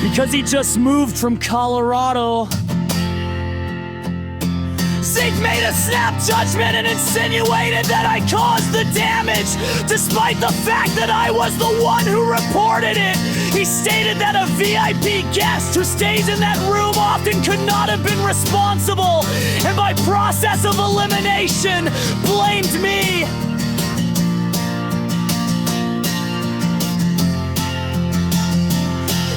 Speaker 7: because he just moved from Colorado. Zeke made a snap judgment and insinuated that I caused the damage, despite the fact that I was the one who reported it. He stated that a VIP guest who stays in that room often could not have been responsible, and by process of elimination, blamed me.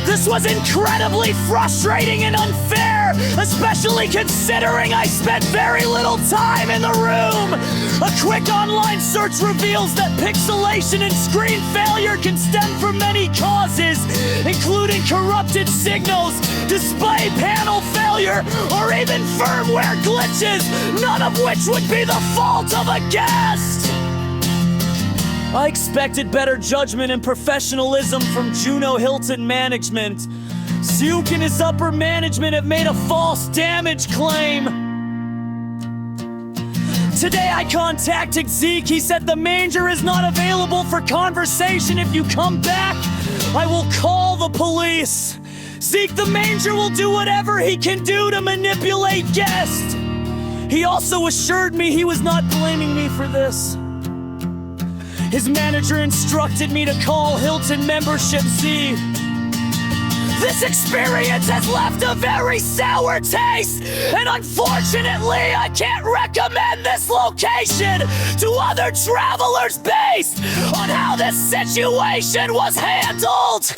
Speaker 7: This was incredibly frustrating and unfair, especially considering I spent very little time in the room. A quick online search reveals that pixelation and screen failure can stem from many causes, including corrupted signals, display panel failure, failure or even firmware glitches, none of which would be the fault of a guest. I expected better judgment and professionalism from Juno Hilton management. Suk and his upper management have made a false damage claim. Today I contacted Zeke. He said the manger is not available for conversation. If you come back, I will call the police. Zeke, the manger will do whatever he can do to manipulate guests. He also assured me he was not blaming me for this. His manager instructed me to call Hilton Membership Z. This experience has left a very sour taste, and unfortunately, I can't recommend this location to other travelers based on how this situation was handled.